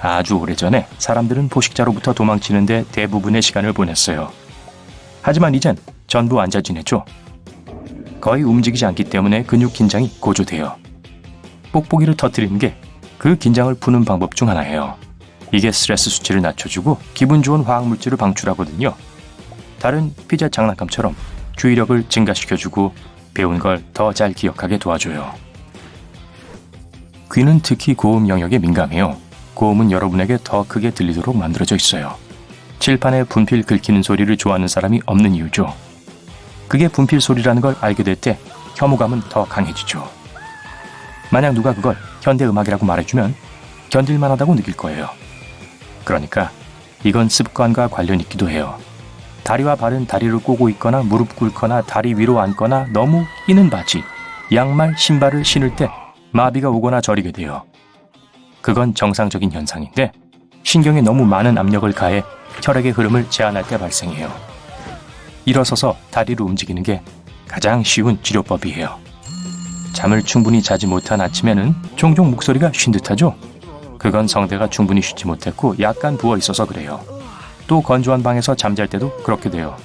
아주 오래전에 사람들은 포식자로부터 도망치는데 대부분의 시간을 보냈어요. 하지만 이젠 전부 앉아 지냈죠. 거의 움직이지 않기 때문에 근육 긴장이 고조돼요. 뽁뽁이를 터뜨리는 게 그 긴장을 푸는 방법 중 하나예요. 이게 스트레스 수치를 낮춰주고 기분 좋은 화학물질을 방출하거든요. 다른 피자 장난감처럼 주의력을 증가시켜주고 배운 걸 더 잘 기억하게 도와줘요. 귀는 특히 고음 영역에 민감해요. 고음은 여러분에게 더 크게 들리도록 만들어져 있어요. 칠판에 분필 긁히는 소리를 좋아하는 사람이 없는 이유죠. 그게 분필 소리라는 걸 알게 될 때 혐오감은 더 강해지죠. 만약 누가 그걸 현대음악이라고 말해주면 견딜만하다고 느낄 거예요. 그러니까 이건 습관과 관련 있기도 해요. 다리와 발은 다리를 꼬고 있거나 무릎 꿇거나 다리 위로 앉거나 너무 끼는 바지, 양말, 신발을 신을 때 마비가 오거나 저리게 돼요. 그건 정상적인 현상인데 신경에 너무 많은 압력을 가해 혈액의 흐름을 제한할 때 발생해요. 일어서서 다리를 움직이는 게 가장 쉬운 치료법이에요. 잠을 충분히 자지 못한 아침에는 종종 목소리가 쉰 듯하죠? 그건 성대가 충분히 쉬지 못했고 약간 부어 있어서 그래요. 또 건조한 방에서 잠잘 때도 그렇게 돼요.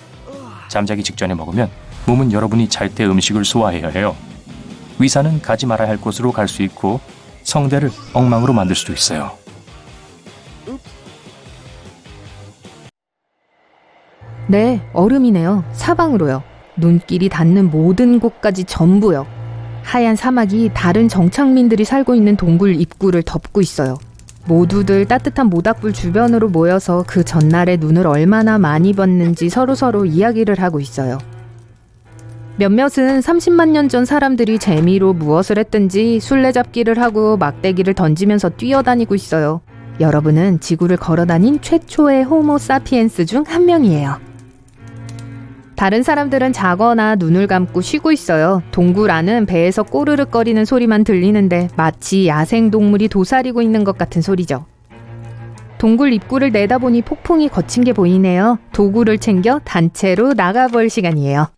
잠자기 직전에 먹으면 몸은 여러분이 잘 때 음식을 소화해야 해요. 위산은 가지 말아야 할 곳으로 갈 수 있고 성대를 엉망으로 만들 수도 있어요. 네, 얼음이네요. 사방으로요. 눈길이 닿는 모든 곳까지 전부요. 하얀 사막이 다른 정착민들이 살고 있는 동굴 입구를 덮고 있어요. 모두들 따뜻한 모닥불 주변으로 모여서 그 전날에 눈을 얼마나 많이 봤는지 서로서로 이야기를 하고 있어요. 몇몇은 30만 년 전 사람들이 재미로 무엇을 했든지 술래잡기를 하고 막대기를 던지면서 뛰어다니고 있어요. 여러분은 지구를 걸어다닌 최초의 호모 사피엔스 중 한 명이에요. 다른 사람들은 자거나 눈을 감고 쉬고 있어요. 동굴 안은 배에서 꼬르륵거리는 소리만 들리는데 마치 야생동물이 도사리고 있는 것 같은 소리죠. 동굴 입구를 내다보니 폭풍이 거친 게 보이네요. 도구를 챙겨 단체로 나가볼 시간이에요.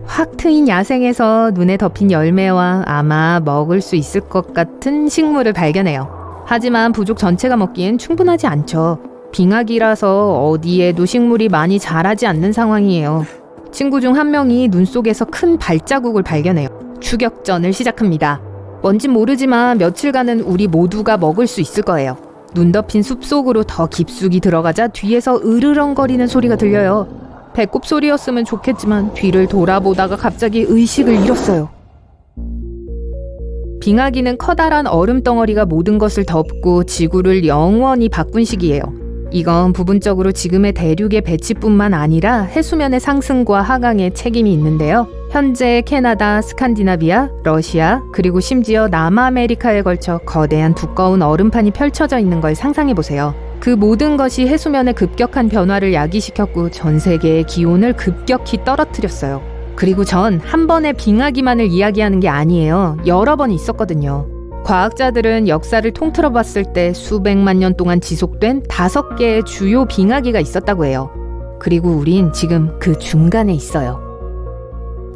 확 트인 야생에서 눈에 덮인 열매와 아마 먹을 수 있을 것 같은 식물을 발견해요. 하지만 부족 전체가 먹기엔 충분하지 않죠. 빙하기라서 어디에도 식물이 많이 자라지 않는 상황이에요. 친구 중 한 명이 눈 속에서 큰 발자국을 발견해요. 추격전을 시작합니다. 뭔진 모르지만 며칠간은 우리 모두가 먹을 수 있을 거예요. 눈 덮인 숲속으로 더 깊숙이 들어가자 뒤에서 으르렁거리는 소리가 들려요. 배꼽 소리였으면 좋겠지만 뒤를 돌아보다가 갑자기 의식을 잃었어요. 빙하기는 커다란 얼음 덩어리가 모든 것을 덮고 지구를 영원히 바꾼 시기예요. 이건 부분적으로 지금의 대륙의 배치뿐만 아니라 해수면의 상승과 하강에 책임이 있는데요. 현재 캐나다, 스칸디나비아, 러시아, 그리고 심지어 남아메리카에 걸쳐 거대한 두꺼운 얼음판이 펼쳐져 있는 걸 상상해보세요. 그 모든 것이 해수면의 급격한 변화를 야기시켰고 전 세계의 기온을 급격히 떨어뜨렸어요. 그리고 전 한 번의 빙하기만을 이야기하는 게 아니에요. 여러 번 있었거든요. 과학자들은 역사를 통틀어 봤을 때 수백만 년 동안 지속된 5개의 주요 빙하기가 있었다고 해요. 그리고 우린 지금 그 중간에 있어요.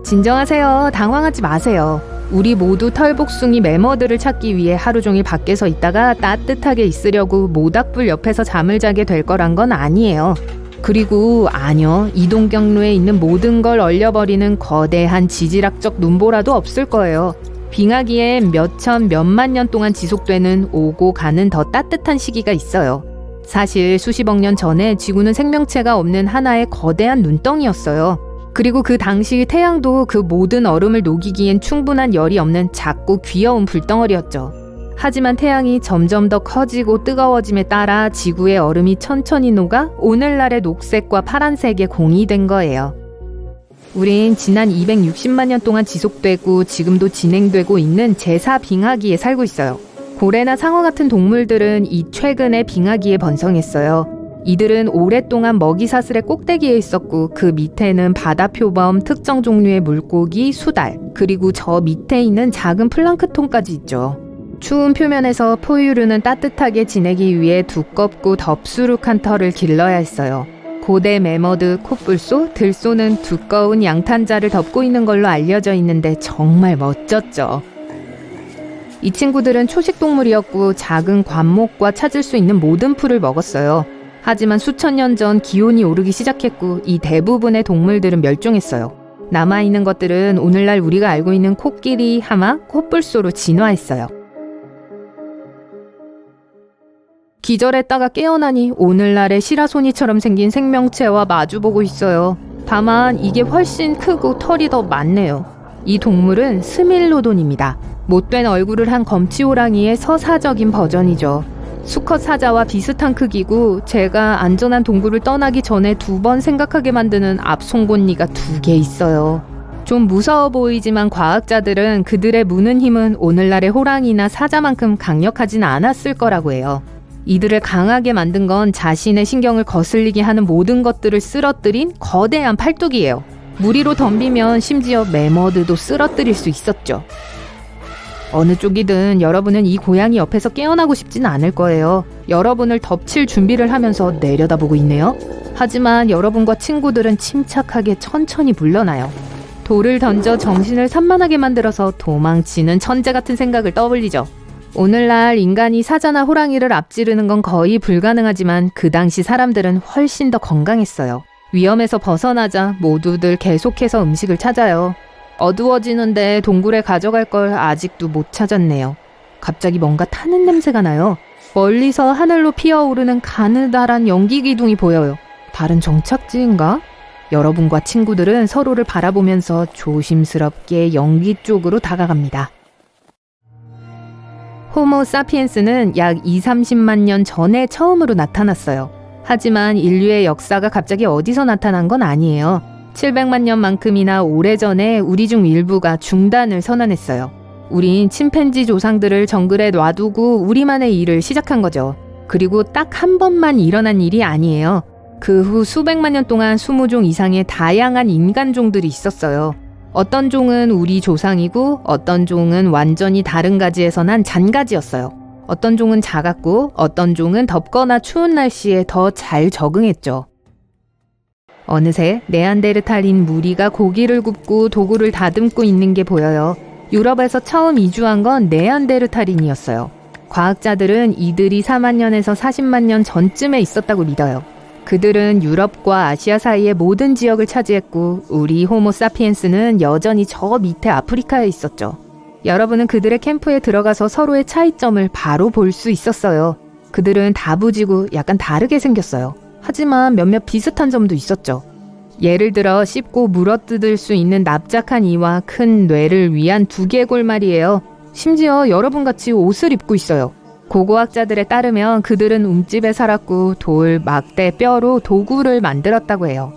진정하세요. 당황하지 마세요. 우리 모두 털복숭이 매머드를 찾기 위해 하루 종일 밖에서 있다가 따뜻하게 있으려고 모닥불 옆에서 잠을 자게 될 거란 건 아니에요. 그리고 아니요, 이동 경로에 있는 모든 걸 얼려버리는 거대한 지질학적 눈보라도 없을 거예요. 빙하기엔 몇천 몇만 년 동안 지속되는 오고 가는 더 따뜻한 시기가 있어요. 사실 수십억 년 전에 지구는 생명체가 없는 하나의 거대한 눈덩이였어요. 그리고 그 당시 태양도 그 모든 얼음을 녹이기엔 충분한 열이 없는 작고 귀여운 불덩어리였죠. 하지만 태양이 점점 더 커지고 뜨거워짐에 따라 지구의 얼음이 천천히 녹아 오늘날의 녹색과 파란색의 공이 된 거예요. 우린 지난 260만 년 동안 지속되고 지금도 진행되고 있는 제4빙하기에 살고 있어요. 고래나 상어 같은 동물들은 이 최근의 빙하기에 번성했어요. 이들은 오랫동안 먹이사슬의 꼭대기에 있었고 그 밑에는 바다표범, 특정 종류의 물고기, 수달, 그리고 저 밑에 있는 작은 플랑크톤까지 있죠. 추운 표면에서 포유류는 따뜻하게 지내기 위해 두껍고 덥수룩한 털을 길러야 했어요. 고대 매머드, 콧불소, 들소는 두꺼운 양탄자를 덮고 있는 걸로 알려져 있는데 정말 멋졌죠. 이 친구들은 초식동물이었고 작은 관목과 찾을 수 있는 모든 풀을 먹었어요. 하지만 수천 년 전 기온이 오르기 시작했고 이 대부분의 동물들은 멸종했어요. 남아있는 것들은 오늘날 우리가 알고 있는 코끼리, 하마, 콧불소로 진화했어요. 기절했다가 깨어나니 오늘날의 시라소니처럼 생긴 생명체와 마주보고 있어요. 다만 이게 훨씬 크고 털이 더 많네요. 이 동물은 스밀로돈입니다. 못된 얼굴을 한 검치호랑이의 서사적인 버전이죠. 수컷 사자와 비슷한 크기고 제가 안전한 동굴을 떠나기 전에 2번 생각하게 만드는 앞송곳니가 2개 있어요. 좀 무서워 보이지만 과학자들은 그들의 무는 힘은 오늘날의 호랑이나 사자만큼 강력하진 않았을 거라고 해요. 이들을 강하게 만든 건 자신의 신경을 거슬리게 하는 모든 것들을 쓰러뜨린 거대한 팔뚝이에요. 무리로 덤비면 심지어 매머드도 쓰러뜨릴 수 있었죠. 어느 쪽이든 여러분은 이 고양이 옆에서 깨어나고 싶진 않을 거예요. 여러분을 덮칠 준비를 하면서 내려다보고 있네요. 하지만 여러분과 친구들은 침착하게 천천히 물러나요. 돌을 던져 정신을 산만하게 만들어서 도망치는 천재 같은 생각을 떠올리죠. 오늘날 인간이 사자나 호랑이를 앞지르는 건 거의 불가능하지만 그 당시 사람들은 훨씬 더 건강했어요. 위험에서 벗어나자 모두들 계속해서 음식을 찾아요. 어두워지는데 동굴에 가져갈 걸 아직도 못 찾았네요. 갑자기 뭔가 타는 냄새가 나요. 멀리서 하늘로 피어오르는 가느다란 연기 기둥이 보여요. 다른 정착지인가? 여러분과 친구들은 서로를 바라보면서 조심스럽게 연기 쪽으로 다가갑니다. 호모 사피엔스는 약 20-30만 년 전에 처음으로 나타났어요. 하지만 인류의 역사가 갑자기 어디서 나타난 건 아니에요. 700만 년만큼이나 오래전에 우리 중 일부가 중단을 선언했어요. 우린 침팬지 조상들을 정글에 놔두고 우리만의 일을 시작한 거죠. 그리고 딱 한 번만 일어난 일이 아니에요. 그 후 수백만 년 동안 20종 이상의 다양한 인간종들이 있었어요. 어떤 종은 우리 조상이고 어떤 종은 완전히 다른 가지에서 난 잔가지였어요. 어떤 종은 작았고 어떤 종은 덥거나 추운 날씨에 더 잘 적응했죠. 어느새 네안데르탈인 무리가 고기를 굽고 도구를 다듬고 있는 게 보여요. 유럽에서 처음 이주한 건 네안데르탈인이었어요. 과학자들은 이들이 4만 년에서 40만 년 전쯤에 있었다고 믿어요. 그들은 유럽과 아시아 사이의 모든 지역을 차지했고 우리 호모 사피엔스는 여전히 저 밑에 아프리카에 있었죠. 여러분은 그들의 캠프에 들어가서 서로의 차이점을 바로 볼 수 있었어요. 그들은 다부지고 약간 다르게 생겼어요. 하지만 몇몇 비슷한 점도 있었죠. 예를 들어 씹고 물어뜯을 수 있는 납작한 이와 큰 뇌를 위한 두개골말이에요. 심지어 여러분같이 옷을 입고 있어요. 고고학자들에 따르면 그들은 움집에 살았고 돌, 막대, 뼈로 도구를 만들었다고 해요.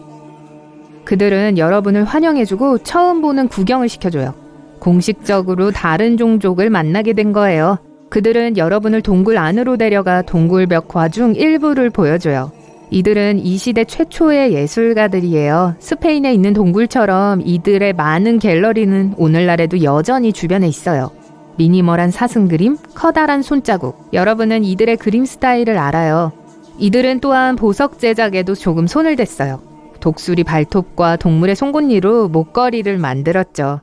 그들은 여러분을 환영해주고 처음 보는 구경을 시켜줘요. 공식적으로 다른 종족을 만나게 된 거예요. 그들은 여러분을 동굴 안으로 데려가 동굴 벽화 중 일부를 보여줘요. 이들은 이 시대 최초의 예술가들이에요. 스페인에 있는 동굴처럼 이들의 많은 갤러리는 오늘날에도 여전히 주변에 있어요. 미니멀한 사슴 그림, 커다란 손자국. 여러분은 이들의 그림 스타일을 알아요. 이들은 또한 보석 제작에도 조금 손을 댔어요. 독수리 발톱과 동물의 송곳니로 목걸이를 만들었죠.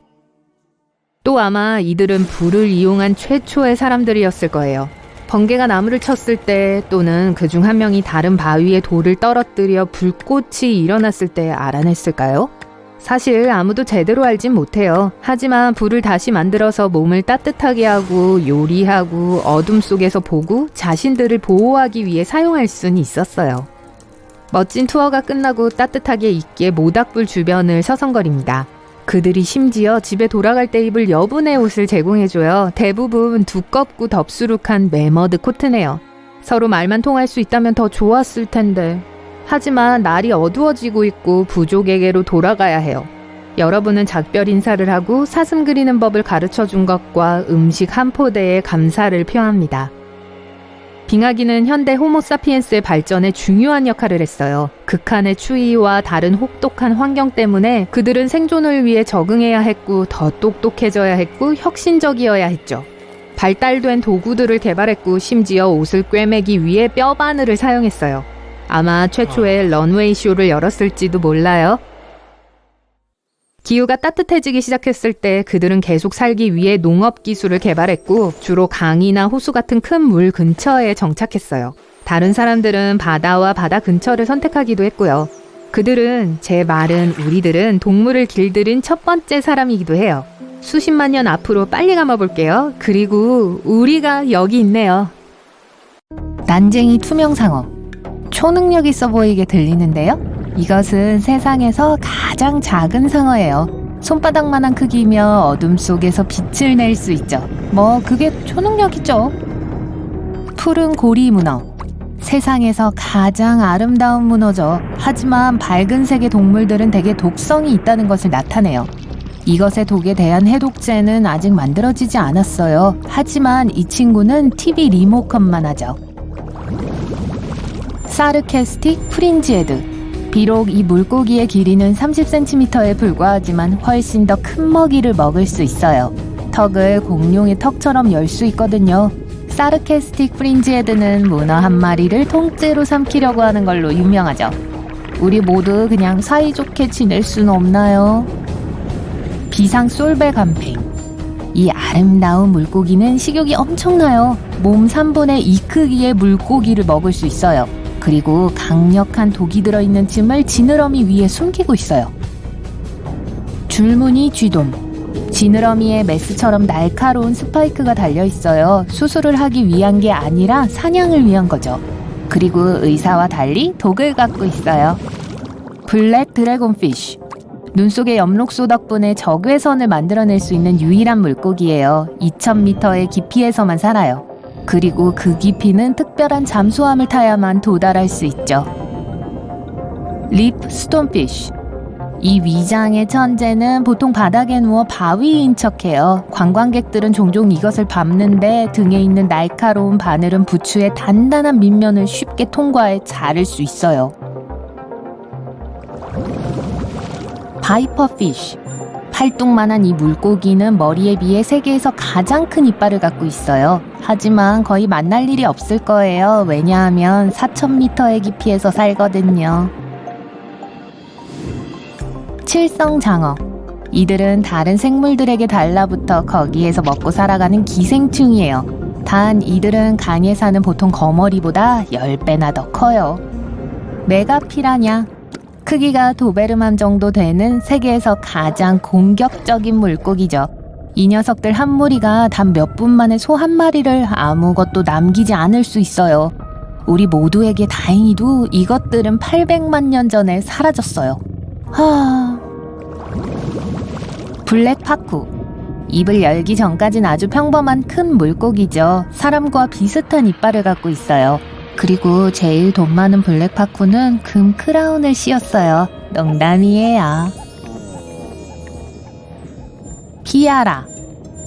또 아마 이들은 불을 이용한 최초의 사람들이었을 거예요. 번개가 나무를 쳤을 때 또는 그중 한 명이 다른 바위에 돌을 떨어뜨려 불꽃이 일어났을 때 알아냈을까요? 사실 아무도 제대로 알진 못해요. 하지만 불을 다시 만들어서 몸을 따뜻하게 하고 요리하고 어둠 속에서 보고 자신들을 보호하기 위해 사용할 수는 있었어요. 멋진 투어가 끝나고 따뜻하게 있기에 모닥불 주변을 서성거립니다. 그들이 심지어 집에 돌아갈 때 입을 여분의 옷을 제공해줘요. 대부분 두껍고 덥수룩한 매머드 코트네요. 서로 말만 통할 수 있다면 더 좋았을 텐데. 하지만 날이 어두워지고 있고 부족에게로 돌아가야 해요. 여러분은 작별 인사를 하고 사슴 그리는 법을 가르쳐준 것과 음식 한 포대에 감사를 표합니다. 빙하기는 현대 호모사피엔스의 발전에 중요한 역할을 했어요. 극한의 추위와 다른 혹독한 환경 때문에 그들은 생존을 위해 적응해야 했고 더 똑똑해져야 했고 혁신적이어야 했죠. 발달된 도구들을 개발했고 심지어 옷을 꿰매기 위해 뼈 바늘을 사용했어요. 아마 최초의 런웨이 쇼를 열었을지도 몰라요. 기후가 따뜻해지기 시작했을 때 그들은 계속 살기 위해 농업 기술을 개발했고 주로 강이나 호수 같은 큰 물 근처에 정착했어요. 다른 사람들은 바다와 바다 근처를 선택하기도 했고요. 그들은, 제 말은 우리들은 동물을 길들인 첫 번째 사람이기도 해요. 수십만 년 앞으로 빨리 감아볼게요. 그리고 우리가 여기 있네요. 난쟁이 투명상어. 초능력 있어 보이게 들리는데요? 이것은 세상에서 가장 작은 상어예요. 손바닥만한 크기며 어둠 속에서 빛을 낼 수 있죠. 뭐 그게 초능력이죠. 푸른 고리 문어. 세상에서 가장 아름다운 문어죠. 하지만 밝은 색의 동물들은 대개 독성이 있다는 것을 나타내요. 이것의 독에 대한 해독제는 아직 만들어지지 않았어요. 하지만 이 친구는 TV 리모컨만 하죠. 사르캐스틱 프린지헤드. 비록 이 물고기의 길이는 30cm에 불과하지만 훨씬 더 큰 먹이를 먹을 수 있어요. 턱을 공룡의 턱처럼 열 수 있거든요. 사르캐스틱 프린지헤드는 문어 한 마리를 통째로 삼키려고 하는 걸로 유명하죠. 우리 모두 그냥 사이좋게 지낼 수는 없나요? 비상 솔베 간팽. 이 아름다운 물고기는 식욕이 엄청나요. 몸 3분의 2 크기의 물고기를 먹을 수 있어요. 그리고 강력한 독이 들어있는 침을 지느러미 위에 숨기고 있어요. 줄무늬 쥐돔. 지느러미에 메스처럼 날카로운 스파이크가 달려있어요. 수술을 하기 위한 게 아니라 사냥을 위한 거죠. 그리고 의사와 달리 독을 갖고 있어요. 블랙 드래곤피쉬. 눈 속의 엽록소 덕분에 적외선을 만들어낼 수 있는 유일한 물고기예요. 2000m의 깊이에서만 살아요. 그리고 그 깊이는 특별한 잠수함을 타야만 도달할 수 있죠. 립 스톤피쉬. 이 위장의 천재는 보통 바닥에 누워 바위인 척해요. 관광객들은 종종 이것을 밟는데 등에 있는 날카로운 바늘은 부추의 단단한 밑면을 쉽게 통과해 자를 수 있어요. 바이퍼피쉬. 팔뚝만한 이 물고기는 머리에 비해 세계에서 가장 큰 이빨을 갖고 있어요. 하지만 거의 만날 일이 없을 거예요. 왜냐하면 4000m의 깊이에서 살거든요. 칠성장어. 이들은 다른 생물들에게 달라붙어 거기에서 먹고 살아가는 기생충이에요. 단 이들은 강에 사는 보통 거머리보다 10배나 더 커요. 메가피라냐. 크기가 도베르만 정도 되는 세계에서 가장 공격적인 물고기죠. 이 녀석들 한 무리가 단 몇 분 만에 소 한 마리를 아무것도 남기지 않을 수 있어요. 우리 모두에게 다행히도 이것들은 800만 년 전에 사라졌어요. 블랙파쿠. 입을 열기 전까진 아주 평범한 큰 물고기죠. 사람과 비슷한 이빨을 갖고 있어요. 그리고 제일 돈 많은 블랙파쿠는 금 크라운을 씌웠어요. 농담이에요. 피아라.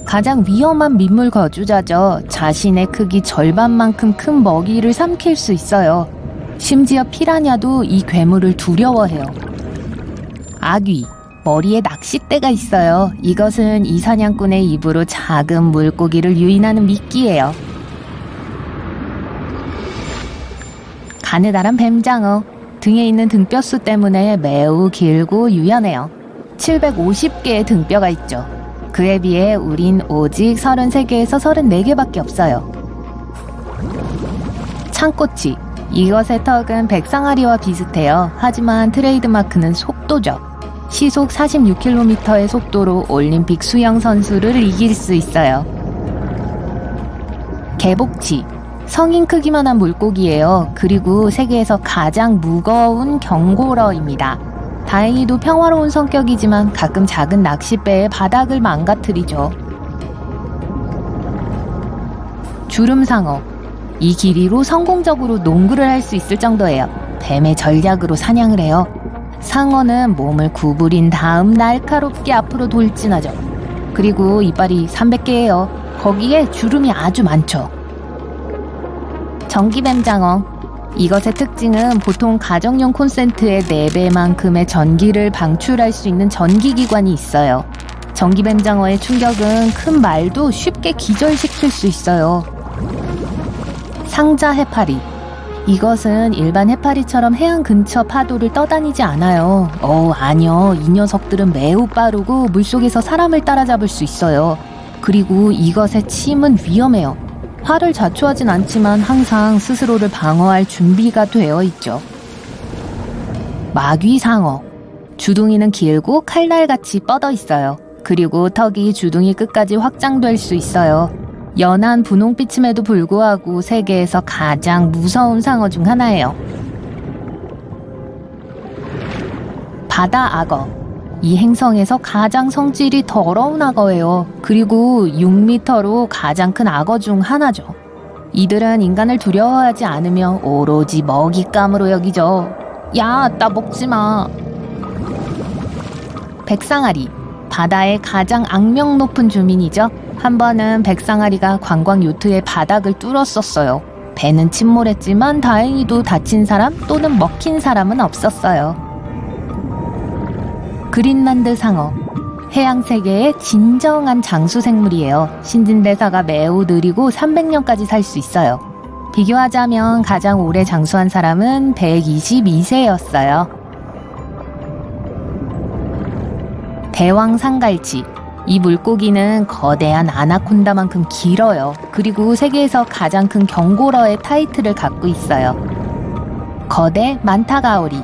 가장 위험한 민물 거주자죠. 자신의 크기 절반만큼 큰 먹이를 삼킬 수 있어요. 심지어 피라냐도 이 괴물을 두려워해요. 아귀. 머리에 낚싯대가 있어요. 이것은 이 사냥꾼의 입으로 작은 물고기를 유인하는 미끼예요. 가느다란 뱀장어. 등에 있는 등뼈수 때문에 매우 길고 유연해요. 750개의 등뼈가 있죠. 그에 비해 우린 오직 33개에서 34개밖에 없어요. 창꼬치. 이것의 턱은 백상아리와 비슷해요. 하지만 트레이드마크는 속도죠. 시속 46km의 속도로 올림픽 수영 선수를 이길 수 있어요. 개복치. 성인 크기만한 물고기예요. 그리고 세계에서 가장 무거운 경고러입니다. 다행히도 평화로운 성격이지만 가끔 작은 낚싯배의 바닥을 망가뜨리죠. 주름상어. 이 길이로 성공적으로 농구를 할 수 있을 정도예요. 뱀의 전략으로 사냥을 해요. 상어는 몸을 구부린 다음 날카롭게 앞으로 돌진하죠. 그리고 이빨이 300개예요. 거기에 주름이 아주 많죠. 전기뱀장어. 이것의 특징은 보통 가정용 콘센트의 4배만큼의 전기를 방출할 수 있는 전기기관이 있어요. 전기뱀장어의 충격은 큰 말도 쉽게 기절시킬 수 있어요. 상자 해파리. 이것은 일반 해파리처럼 해안 근처 파도를 떠다니지 않아요. 아니요. 이 녀석들은 매우 빠르고 물속에서 사람을 따라잡을 수 있어요. 그리고 이것의 침은 위험해요. 활을 자초하진 않지만 항상 스스로를 방어할 준비가 되어 있죠. 마귀상어. 주둥이는 길고 칼날같이 뻗어 있어요. 그리고 턱이 주둥이 끝까지 확장될 수 있어요. 연한 분홍빛임에도 불구하고 세계에서 가장 무서운 상어 중 하나예요. 바다 악어. 이 행성에서 가장 성질이 더러운 악어예요. 그리고 6m로 가장 큰 악어 중 하나죠. 이들은 인간을 두려워하지 않으며 오로지 먹잇감으로 여기죠. 야, 나 먹지 마. 백상아리. 바다의 가장 악명 높은 주민이죠. 한 번은 백상아리가 관광 요트의 바닥을 뚫었었어요. 배는 침몰했지만 다행히도 다친 사람 또는 먹힌 사람은 없었어요. 그린란드 상어. 해양 세계의 진정한 장수 생물이에요. 신진대사가 매우 느리고 300년까지 살 수 있어요. 비교하자면 가장 오래 장수한 사람은 122세였어요. 대왕 상갈치. 이 물고기는 거대한 아나콘다만큼 길어요. 그리고 세계에서 가장 큰 경고러의 타이틀을 갖고 있어요. 거대 만타가오리.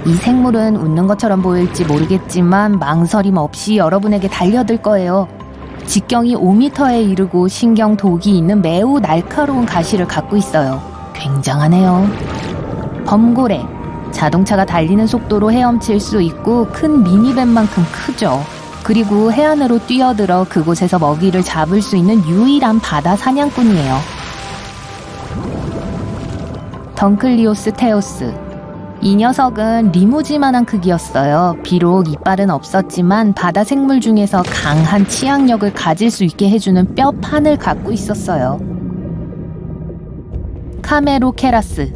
이 생물은 웃는 것처럼 보일지 모르겠지만 망설임 없이 여러분에게 달려들 거예요. 직경이 5m에 이르고 신경 독이 있는 매우 날카로운 가시를 갖고 있어요. 굉장하네요. 범고래. 자동차가 달리는 속도로 헤엄칠 수 있고 큰 미니밴만큼 크죠. 그리고 해안으로 뛰어들어 그곳에서 먹이를 잡을 수 있는 유일한 바다 사냥꾼이에요. 덩클리오스 테오스. 이 녀석은 리무지만한 크기였어요. 비록 이빨은 없었지만 바다 생물 중에서 강한 치악력을 가질 수 있게 해주는 뼈판을 갖고 있었어요. 카메로케라스.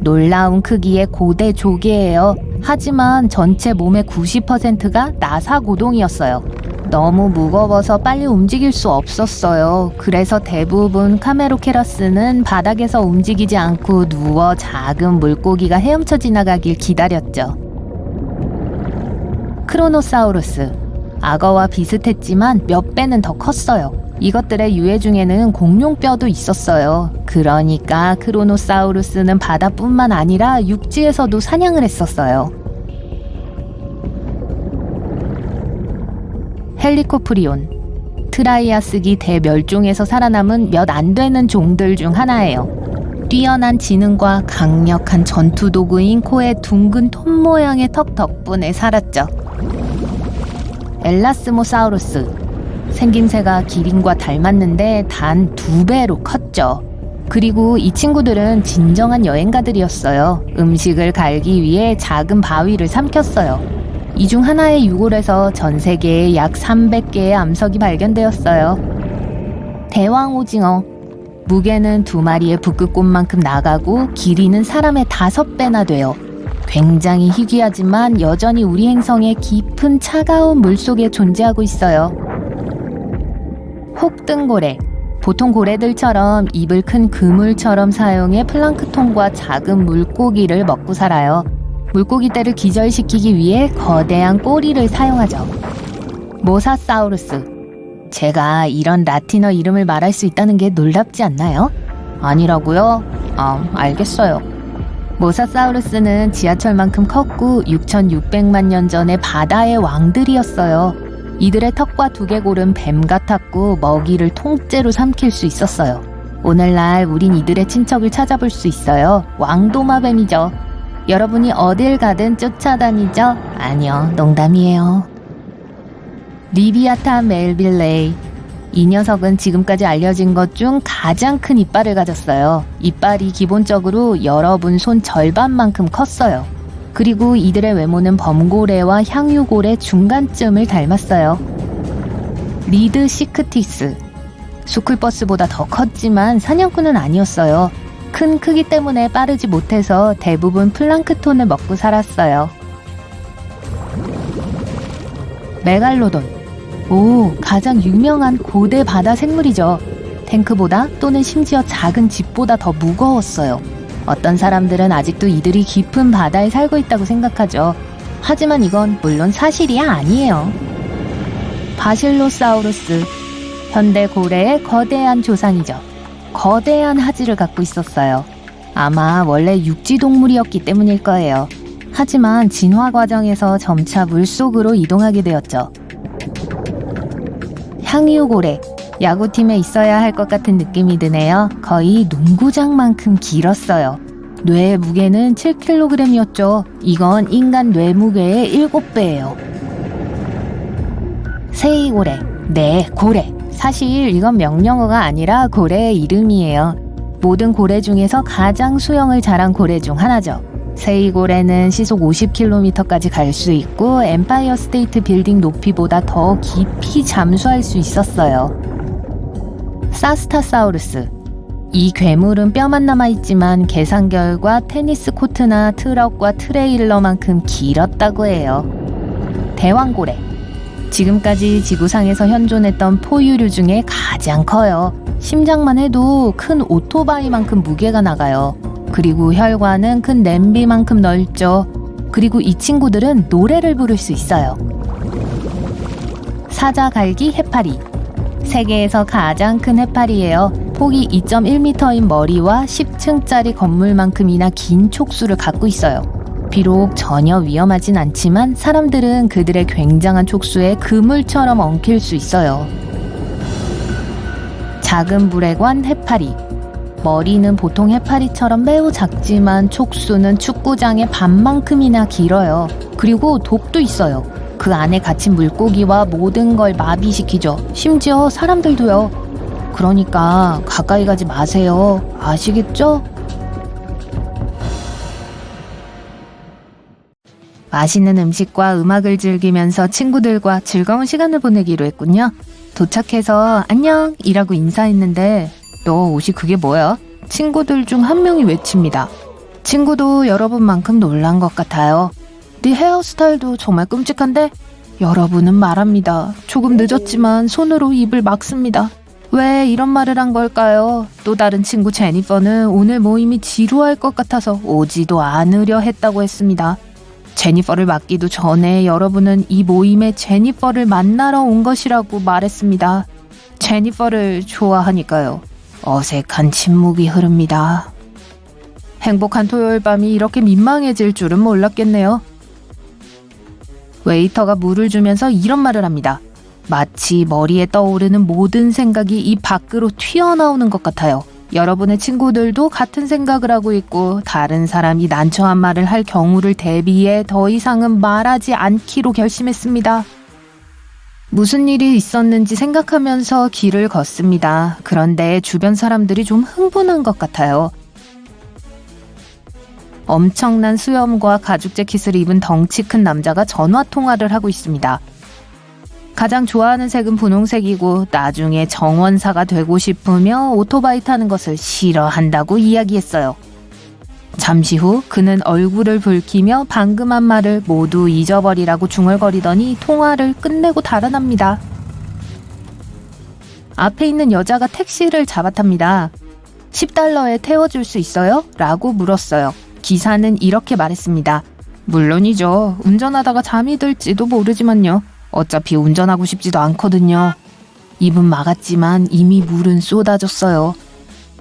놀라운 크기의 고대 조개예요. 하지만 전체 몸의 90%가 나사고동이었어요. 너무 무거워서 빨리 움직일 수 없었어요. 그래서 대부분 카메로케라스는 바닥에서 움직이지 않고 누워 작은 물고기가 헤엄쳐 지나가길 기다렸죠. 크로노사우루스. 악어와 비슷했지만 몇 배는 더 컸어요. 이것들의 유해 중에는 공룡뼈도 있었어요. 그러니까 크로노사우루스는 바다뿐만 아니라 육지에서도 사냥을 했었어요. 헬리코프리온. 트라이아스기 대멸종에서 살아남은 몇 안 되는 종들 중 하나예요. 뛰어난 지능과 강력한 전투 도구인 코의 둥근 톱 모양의 턱 덕분에 살았죠. 엘라스모사우루스. 생김새가 기린과 닮았는데 단 2배로 컸죠. 그리고 이 친구들은 진정한 여행가들이었어요. 음식을 갈기 위해 작은 바위를 삼켰어요. 이 중 하나의 유골에서 전 세계에 약 300개의 암석이 발견되었어요. 대왕 오징어. 무게는 2마리의 북극곰만큼 나가고 길이는 사람의 5배나 돼요. 굉장히 희귀하지만 여전히 우리 행성의 깊은 차가운 물속에 존재하고 있어요. 혹등고래. 보통 고래들처럼 입을 큰 그물처럼 사용해 플랑크톤과 작은 물고기를 먹고 살아요. 물고기떼를 기절시키기 위해 거대한 꼬리를 사용하죠. 모사사우루스. 제가 이런 라틴어 이름을 말할 수 있다는 게 놀랍지 않나요? 아니라고요? 알겠어요. 모사사우루스는 지하철만큼 컸고 6,600만 년 전에 바다의 왕들이었어요. 이들의 턱과 두개골은 뱀 같았고 먹이를 통째로 삼킬 수 있었어요. 오늘날 우린 이들의 친척을 찾아볼 수 있어요. 왕도마뱀이죠. 여러분이 어딜 가든 쫓아다니죠? 아니요, 농담이에요. 리비아탄 멜빌레이. 이 녀석은 지금까지 알려진 것 중 가장 큰 이빨을 가졌어요. 이빨이 기본적으로 여러분 손 절반만큼 컸어요. 그리고 이들의 외모는 범고래와 향유고래 중간쯤을 닮았어요. 리드 시크티스. 수쿨버스보다 더 컸지만 사냥꾼은 아니었어요. 큰 크기 때문에 빠르지 못해서 대부분 플랑크톤을 먹고 살았어요. 메갈로돈. 오, 가장 유명한 고대 바다 생물이죠. 탱크보다 또는 심지어 작은 집보다 더 무거웠어요. 어떤 사람들은 아직도 이들이 깊은 바다에 살고 있다고 생각하죠. 하지만 이건 물론 사실이 아니에요. 바실로사우루스, 현대 고래의 거대한 조상이죠. 거대한 하지를 갖고 있었어요. 아마 원래 육지 동물이었기 때문일 거예요. 하지만 진화 과정에서 점차 물속으로 이동하게 되었죠. 향유고래, 야구팀에 있어야 할 것 같은 느낌이 드네요. 거의 농구장만큼 길었어요. 뇌의 무게는 7kg이었죠. 이건 인간 뇌 무게의 7배예요. 세이고래, 네, 고래. 사실 이건 명령어가 아니라 고래의 이름이에요. 모든 고래 중에서 가장 수영을 잘한 고래 중 하나죠. 세이고래는 시속 50km까지 갈 수 있고 엠파이어 스테이트 빌딩 높이보다 더 깊이 잠수할 수 있었어요. 사스타사우루스, 이 괴물은 뼈만 남아있지만 계산 결과 테니스 코트나 트럭과 트레일러만큼 길었다고 해요. 대왕고래, 지금까지 지구상에서 현존했던 포유류 중에 가장 커요. 심장만 해도 큰 오토바이만큼 무게가 나가요. 그리고 혈관은 큰 냄비만큼 넓죠. 그리고 이 친구들은 노래를 부를 수 있어요. 사자갈기 해파리, 세계에서 가장 큰 해파리예요. 폭이 2.1m인 머리와 10층짜리 건물만큼이나 긴 촉수를 갖고 있어요. 비록 전혀 위험하진 않지만 사람들은 그들의 굉장한 촉수에 그물처럼 엉킬 수 있어요. 작은 불에관 해파리, 머리는 보통 해파리처럼 매우 작지만 촉수는 축구장의 반만큼이나 길어요. 그리고 독도 있어요. 그 안에 갇힌 물고기와 모든 걸 마비시키죠. 심지어 사람들도요. 그러니까 가까이 가지 마세요. 아시겠죠? 맛있는 음식과 음악을 즐기면서 친구들과 즐거운 시간을 보내기로 했군요. 도착해서 안녕! 이라고 인사했는데 너 옷이 그게 뭐야? 친구들 중 한 명이 외칩니다. 친구도 여러분만큼 놀란 것 같아요. 네 헤어스타일도 정말 끔찍한데? 여러분은 말합니다. 조금 늦었지만 손으로 입을 막습니다. 왜 이런 말을 한 걸까요? 또 다른 친구 제니퍼는 오늘 모임이 지루할 것 같아서 오지도 않으려 했다고 했습니다. 제니퍼를 맡기도 전에 여러분은 이 모임에 제니퍼를 만나러 온 것이라고 말했습니다. 제니퍼를 좋아하니까요. 어색한 침묵이 흐릅니다. 행복한 토요일 밤이 이렇게 민망해질 줄은 몰랐겠네요. 웨이터가 물을 주면서 이런 말을 합니다. 마치 머리에 떠오르는 모든 생각이 입 밖으로 튀어나오는 것 같아요. 여러분의 친구들도 같은 생각을 하고 있고 다른 사람이 난처한 말을 할 경우를 대비해 더 이상은 말하지 않기로 결심했습니다. 무슨 일이 있었는지 생각하면서 길을 걷습니다. 그런데 주변 사람들이 좀 흥분한 것 같아요. 엄청난 수염과 가죽 재킷을 입은 덩치 큰 남자가 전화 통화를 하고 있습니다. 가장 좋아하는 색은 분홍색이고 나중에 정원사가 되고 싶으며 오토바이 타는 것을 싫어한다고 이야기했어요. 잠시 후 그는 얼굴을 붉히며 방금 한 말을 모두 잊어버리라고 중얼거리더니 통화를 끝내고 달아납니다. 앞에 있는 여자가 택시를 잡아탑니다. 10달러에 태워줄 수 있어요? 라고 물었어요. 기사는 이렇게 말했습니다. 물론이죠. 운전하다가 잠이 들지도 모르지만요. 어차피 운전하고 싶지도 않거든요. 입은 막았지만 이미 물은 쏟아졌어요.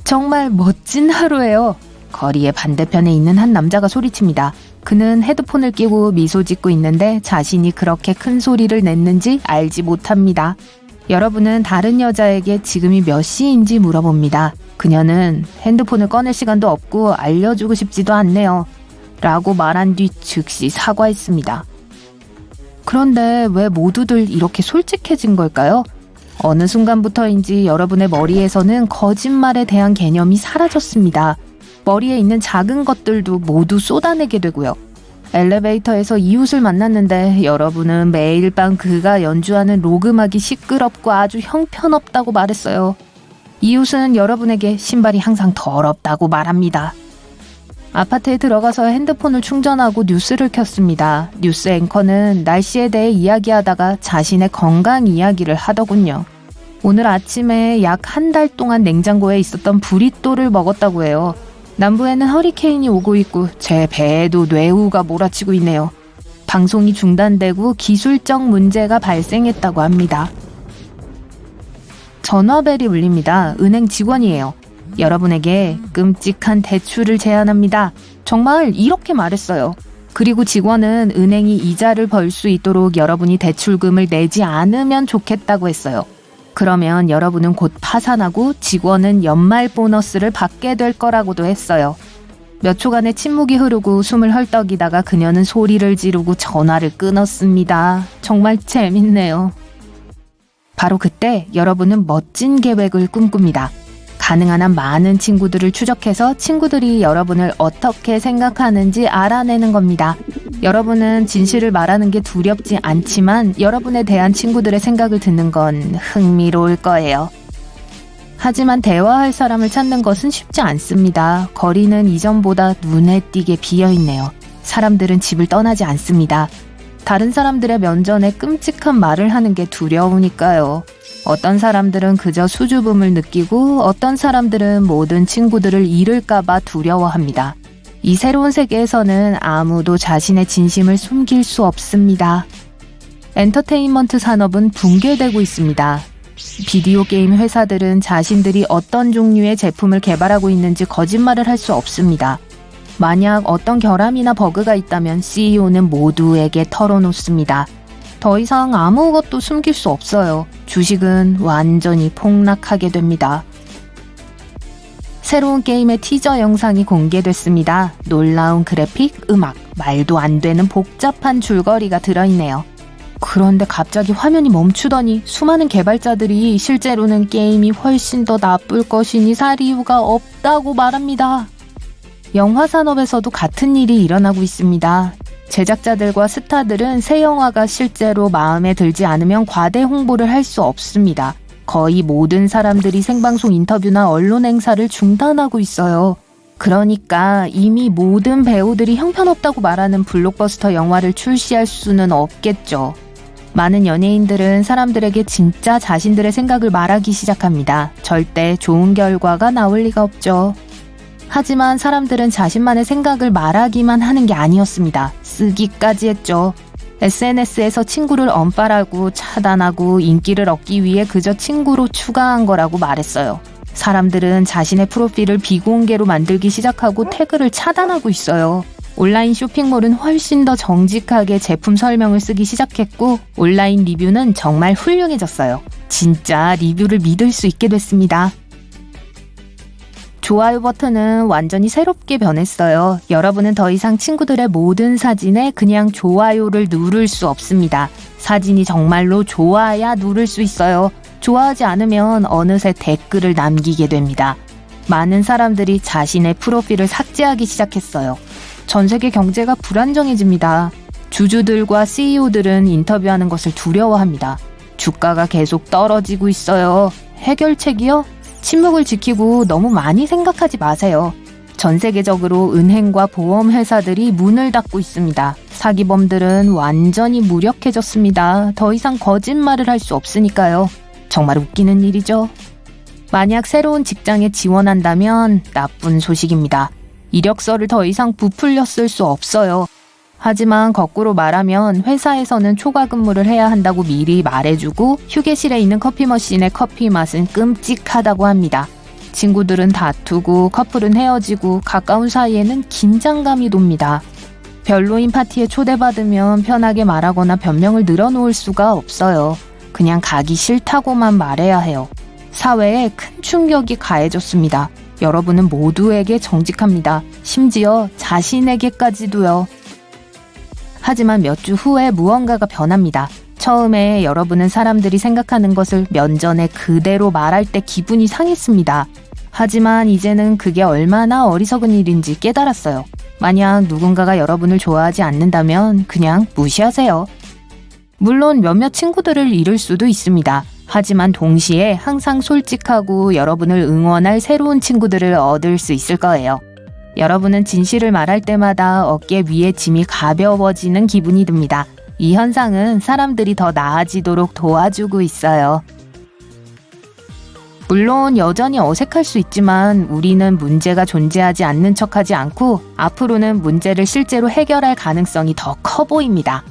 정말 멋진 하루예요. 거리의 반대편에 있는 한 남자가 소리칩니다. 그는 헤드폰을 끼고 미소 짓고 있는데 자신이 그렇게 큰 소리를 냈는지 알지 못합니다. 여러분은 다른 여자에게 지금이 몇 시인지 물어봅니다. 그녀는 핸드폰을 꺼낼 시간도 없고 알려주고 싶지도 않네요. 라고 말한 뒤 즉시 사과했습니다. 그런데 왜 모두들 이렇게 솔직해진 걸까요? 어느 순간부터인지 여러분의 머리에서는 거짓말에 대한 개념이 사라졌습니다. 머리에 있는 작은 것들도 모두 쏟아내게 되고요. 엘리베이터에서 이웃을 만났는데 여러분은 매일 밤 그가 연주하는 록음악이 시끄럽고 아주 형편없다고 말했어요. 이웃은 여러분에게 신발이 항상 더럽다고 말합니다. 아파트에 들어가서 핸드폰을 충전하고 뉴스를 켰습니다. 뉴스 앵커는 날씨에 대해 이야기하다가 자신의 건강 이야기를 하더군요. 오늘 아침에 약 한 달 동안 냉장고에 있었던 브리또를 먹었다고 해요. 남부에는 허리케인이 오고 있고 제 배에도 뇌우가 몰아치고 있네요. 방송이 중단되고 기술적 문제가 발생했다고 합니다. 전화벨이 울립니다. 은행 직원이에요. 여러분에게 끔찍한 대출을 제안합니다. 정말 이렇게 말했어요. 그리고 직원은 은행이 이자를 벌 수 있도록 여러분이 대출금을 내지 않으면 좋겠다고 했어요. 그러면 여러분은 곧 파산하고 직원은 연말 보너스를 받게 될 거라고도 했어요. 몇 초간의 침묵이 흐르고 숨을 헐떡이다가 그녀는 소리를 지르고 전화를 끊었습니다. 정말 재밌네요. 바로 그때 여러분은 멋진 계획을 꿈꿉니다. 가능한 한 많은 친구들을 추적해서 친구들이 여러분을 어떻게 생각하는지 알아내는 겁니다. 여러분은 진실을 말하는 게 두렵지 않지만 여러분에 대한 친구들의 생각을 듣는 건 흥미로울 거예요. 하지만 대화할 사람을 찾는 것은 쉽지 않습니다. 거리는 이전보다 눈에 띄게 비어있네요. 사람들은 집을 떠나지 않습니다. 다른 사람들의 면전에 끔찍한 말을 하는 게 두려우니까요. 어떤 사람들은 그저 수줍음을 느끼고 어떤 사람들은 모든 친구들을 잃을까봐 두려워합니다. 이 새로운 세계에서는 아무도 자신의 진심을 숨길 수 없습니다. 엔터테인먼트 산업은 붕괴되고 있습니다. 비디오 게임 회사들은 자신들이 어떤 종류의 제품을 개발하고 있는지 거짓말을 할 수 없습니다. 만약 어떤 결함이나 버그가 있다면 CEO는 모두에게 털어놓습니다. 더 이상 아무것도 숨길 수 없어요. 주식은 완전히 폭락하게 됩니다. 새로운 게임의 티저 영상이 공개됐습니다. 놀라운 그래픽, 음악, 말도 안 되는 복잡한 줄거리가 들어있네요. 그런데 갑자기 화면이 멈추더니 수많은 개발자들이 실제로는 게임이 훨씬 더 나쁠 것이니 살 이유가 없다고 말합니다. 영화 산업에서도 같은 일이 일어나고 있습니다. 제작자들과 스타들은 새 영화가 실제로 마음에 들지 않으면 과대 홍보를 할 수 없습니다. 거의 모든 사람들이 생방송 인터뷰나 언론 행사를 중단하고 있어요. 그러니까 이미 모든 배우들이 형편없다고 말하는 블록버스터 영화를 출시할 수는 없겠죠. 많은 연예인들은 사람들에게 진짜 자신들의 생각을 말하기 시작합니다. 절대 좋은 결과가 나올 리가 없죠. 하지만 사람들은 자신만의 생각을 말하기만 하는 게 아니었습니다. 쓰기까지 했죠. SNS에서 친구를 언팔하고 차단하고 인기를 얻기 위해 그저 친구로 추가한 거라고 말했어요. 사람들은 자신의 프로필을 비공개로 만들기 시작하고 태그를 차단하고 있어요. 온라인 쇼핑몰은 훨씬 더 정직하게 제품 설명을 쓰기 시작했고 온라인 리뷰는 정말 훌륭해졌어요. 진짜 리뷰를 믿을 수 있게 됐습니다. 좋아요 버튼은 완전히 새롭게 변했어요. 여러분은 더 이상 친구들의 모든 사진에 그냥 좋아요를 누를 수 없습니다. 사진이 정말로 좋아야 누를 수 있어요. 좋아하지 않으면 어느새 댓글을 남기게 됩니다. 많은 사람들이 자신의 프로필을 삭제하기 시작했어요. 전 세계 경제가 불안정해집니다. 주주들과 CEO들은 인터뷰하는 것을 두려워합니다. 주가가 계속 떨어지고 있어요. 해결책이요? 침묵을 지키고 너무 많이 생각하지 마세요. 전 세계적으로 은행과 보험 회사들이 문을 닫고 있습니다. 사기범들은 완전히 무력해졌습니다. 더 이상 거짓말을 할 수 없으니까요. 정말 웃기는 일이죠. 만약 새로운 직장에 지원한다면 나쁜 소식입니다. 이력서를 더 이상 부풀렸을 수 없어요. 하지만 거꾸로 말하면 회사에서는 초과 근무를 해야 한다고 미리 말해주고 휴게실에 있는 커피 머신의 커피 맛은 끔찍하다고 합니다. 친구들은 다투고 커플은 헤어지고 가까운 사이에는 긴장감이 돕니다. 별로인 파티에 초대받으면 편하게 말하거나 변명을 늘어놓을 수가 없어요. 그냥 가기 싫다고만 말해야 해요. 사회에 큰 충격이 가해졌습니다. 여러분은 모두에게 정직합니다. 심지어 자신에게까지도요. 하지만 몇 주 후에 무언가가 변합니다. 처음에 여러분은 사람들이 생각하는 것을 면전에 그대로 말할 때 기분이 상했습니다. 하지만 이제는 그게 얼마나 어리석은 일인지 깨달았어요. 만약 누군가가 여러분을 좋아하지 않는다면 그냥 무시하세요. 물론 몇몇 친구들을 잃을 수도 있습니다. 하지만 동시에 항상 솔직하고 여러분을 응원할 새로운 친구들을 얻을 수 있을 거예요. 여러분은 진실을 말할 때마다 어깨 위에 짐이 가벼워지는 기분이 듭니다. 이 현상은 사람들이 더 나아지도록 도와주고 있어요. 물론 여전히 어색할 수 있지만 우리는 문제가 존재하지 않는 척하지 않고 앞으로는 문제를 실제로 해결할 가능성이 더 커 보입니다.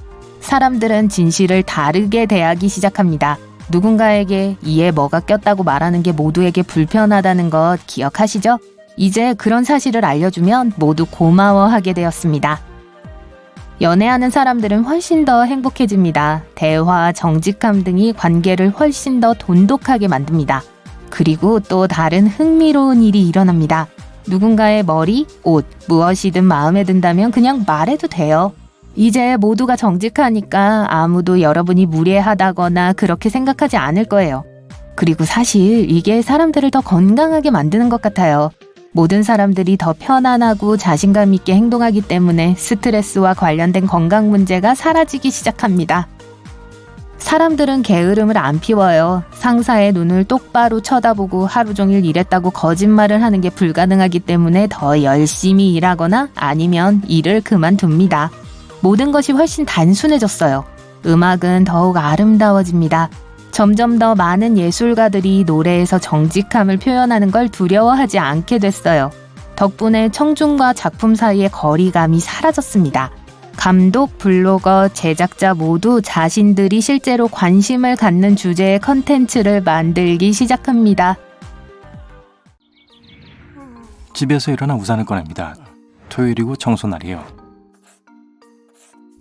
사람들은 진실을 다르게 대하기 시작합니다. 누군가에게 이에 뭐가 꼈다고 말하는 게 모두에게 불편하다는 것 기억하시죠? 이제 그런 사실을 알려주면 모두 고마워하게 되었습니다. 연애하는 사람들은 훨씬 더 행복해집니다. 대화, 정직함 등이 관계를 훨씬 더 돈독하게 만듭니다. 그리고 또 다른 흥미로운 일이 일어납니다. 누군가의 머리, 옷, 무엇이든 마음에 든다면 그냥 말해도 돼요. 이제 모두가 정직하니까 아무도 여러분이 무례하다거나 그렇게 생각하지 않을 거예요. 그리고 사실 이게 사람들을 더 건강하게 만드는 것 같아요. 모든 사람들이 더 편안하고 자신감 있게 행동하기 때문에 스트레스와 관련된 건강 문제가 사라지기 시작합니다. 사람들은 게으름을 안 피워요. 상사의 눈을 똑바로 쳐다보고 하루 종일 일했다고 거짓말을 하는 게 불가능하기 때문에 더 열심히 일하거나 아니면 일을 그만둡니다. 모든 것이 훨씬 단순해졌어요. 음악은 더욱 아름다워집니다. 점점 더 많은 예술가들이 노래에서 정직함을 표현하는 걸 두려워하지 않게 됐어요. 덕분에 청중과 작품 사이의 거리감이 사라졌습니다. 감독, 블로거, 제작자 모두 자신들이 실제로 관심을 갖는 주제의 컨텐츠를 만들기 시작합니다. 집에서 일어나 우산을 꺼냅니다. 토요일이고 청소날이에요.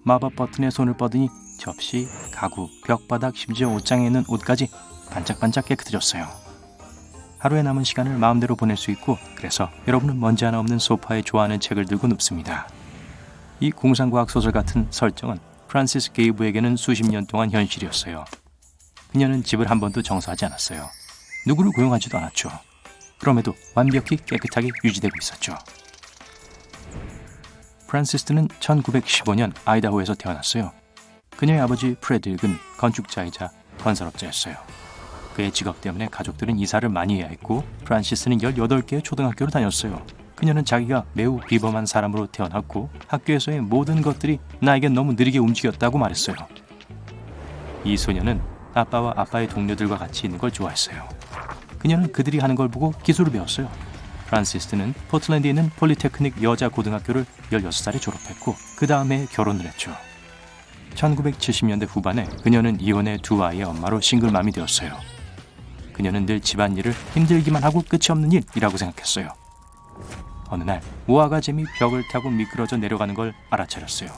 마법 버튼에 손을 뻗으니 접시, 가구, 벽바닥, 심지어 옷장에 있는 옷까지 반짝반짝 깨끗해졌어요. 하루에 남은 시간을 마음대로 보낼 수 있고 그래서 여러분은 먼지 하나 없는 소파에 좋아하는 책을 들고 눕습니다. 이 공상과학 소설 같은 설정은 프란시스 게이브에게는 수십 년 동안 현실이었어요. 그녀는 집을 한 번도 청소하지 않았어요. 누구를 고용하지도 않았죠. 그럼에도 완벽히 깨끗하게 유지되고 있었죠. 프란시스는 1915년 아이다호에서 태어났어요. 그녀의 아버지 프레드릭은 건축자이자 건설업자였어요. 그의 직업 때문에 가족들은 이사를 많이 해야 했고 프란시스는 18개의 초등학교를 다녔어요. 그녀는 자기가 매우 비범한 사람으로 태어났고 학교에서의 모든 것들이 나에겐 너무 느리게 움직였다고 말했어요. 이 소녀는 아빠와 아빠의 동료들과 같이 있는 걸 좋아했어요. 그녀는 그들이 하는 걸 보고 기술을 배웠어요. 프란시스는 포틀랜드에 있는 폴리테크닉 여자 고등학교를 16살에 졸업했고 그 다음에 결혼을 했죠. 1970년대 후반에 그녀는 이혼해 두 아이의 엄마로 싱글맘이 되었어요. 그녀는 늘 집안일을 힘들기만 하고 끝이 없는 일이라고 생각했어요. 어느 날 모아가 잼이 벽을 타고 미끄러져 내려가는 걸 알아차렸어요.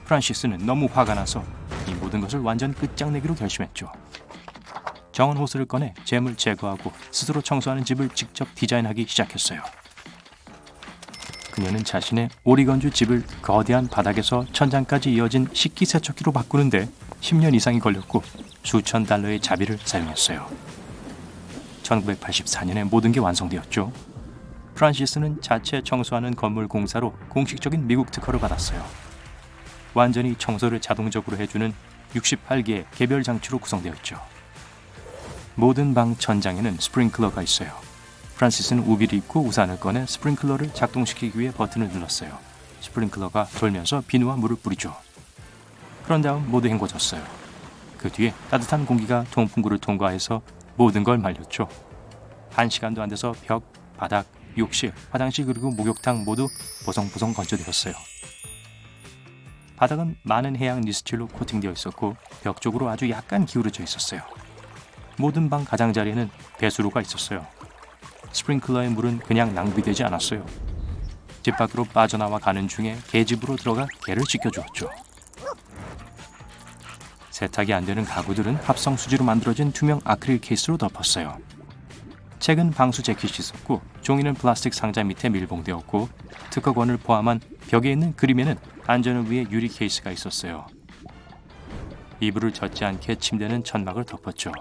프란시스는 너무 화가 나서 이 모든 것을 완전 끝장내기로 결심했죠. 정원 호스를 꺼내 잼을 제거하고 스스로 청소하는 집을 직접 디자인하기 시작했어요. 그녀는 자신의 오리건주 집을 거대한 바닥에서 천장까지 이어진 식기세척기로 바꾸는데 10년 이상이 걸렸고 수천 달러의 자비를 사용했어요. 1984년에 모든 게 완성되었죠. 프란시스는 자체 청소하는 건물 공사로 공식적인 미국 특허를 받았어요. 완전히 청소를 자동적으로 해주는 68개의 개별 장치로 구성되어 있죠. 모든 방 천장에는 스프링클러가 있어요. 프란시스는 우비를 입고 우산을 꺼내 스프링클러를 작동시키기 위해 버튼을 눌렀어요. 스프링클러가 돌면서 비누와 물을 뿌리죠. 그런 다음 모두 헹궈졌어요. 그 뒤에 따뜻한 공기가 통풍구를 통과해서 모든 걸 말렸죠. 1시간도 안 돼서 벽, 바닥, 욕실, 화장실 그리고 목욕탕 모두 보송보송 건조되었어요. 바닥은 많은 해양 니스틸로 코팅되어 있었고 벽 쪽으로 아주 약간 기울어져 있었어요. 모든 방 가장자리에는 배수로가 있었어요. 스프링클러의 물은 그냥 낭비되지 않았어요. 집 밖으로 빠져나와 가는 중에 개집으로 들어가 개를 씻겨주었죠. 세탁이 안 되는 가구들은 합성 수지로 만들어진 투명 아크릴 케이스로 덮었어요. 책은 방수 재킷이 있었고 종이는 플라스틱 상자 밑에 밀봉되었고 특허권을 포함한 벽에 있는 그림에는 안전을 위해 유리 케이스가 있었어요. 이불을 젖지 않게 침대는 천막을 덮었죠.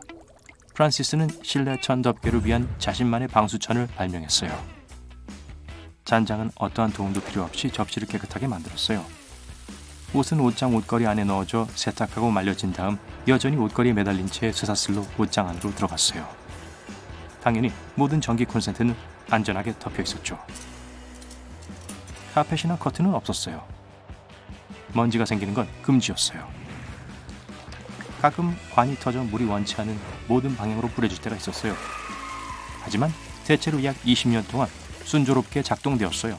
프란시스는 실내 천 덮개를 위한 자신만의 방수천을 발명했어요. 잔장은 어떠한 도움도 필요 없이 접시를 깨끗하게 만들었어요. 옷은 옷장 옷걸이 안에 넣어줘 세탁하고 말려진 다음 여전히 옷걸이에 매달린 채 쇠사슬로 옷장 안으로 들어갔어요. 당연히 모든 전기 콘센트는 안전하게 덮여 있었죠. 카펫이나 커튼은 없었어요. 먼지가 생기는 건 금지였어요. 가끔 관이 터져 물이 원치 않은 모든 방향으로 뿌려질 때가 있었어요. 하지만 대체로 약 20년 동안 순조롭게 작동되었어요.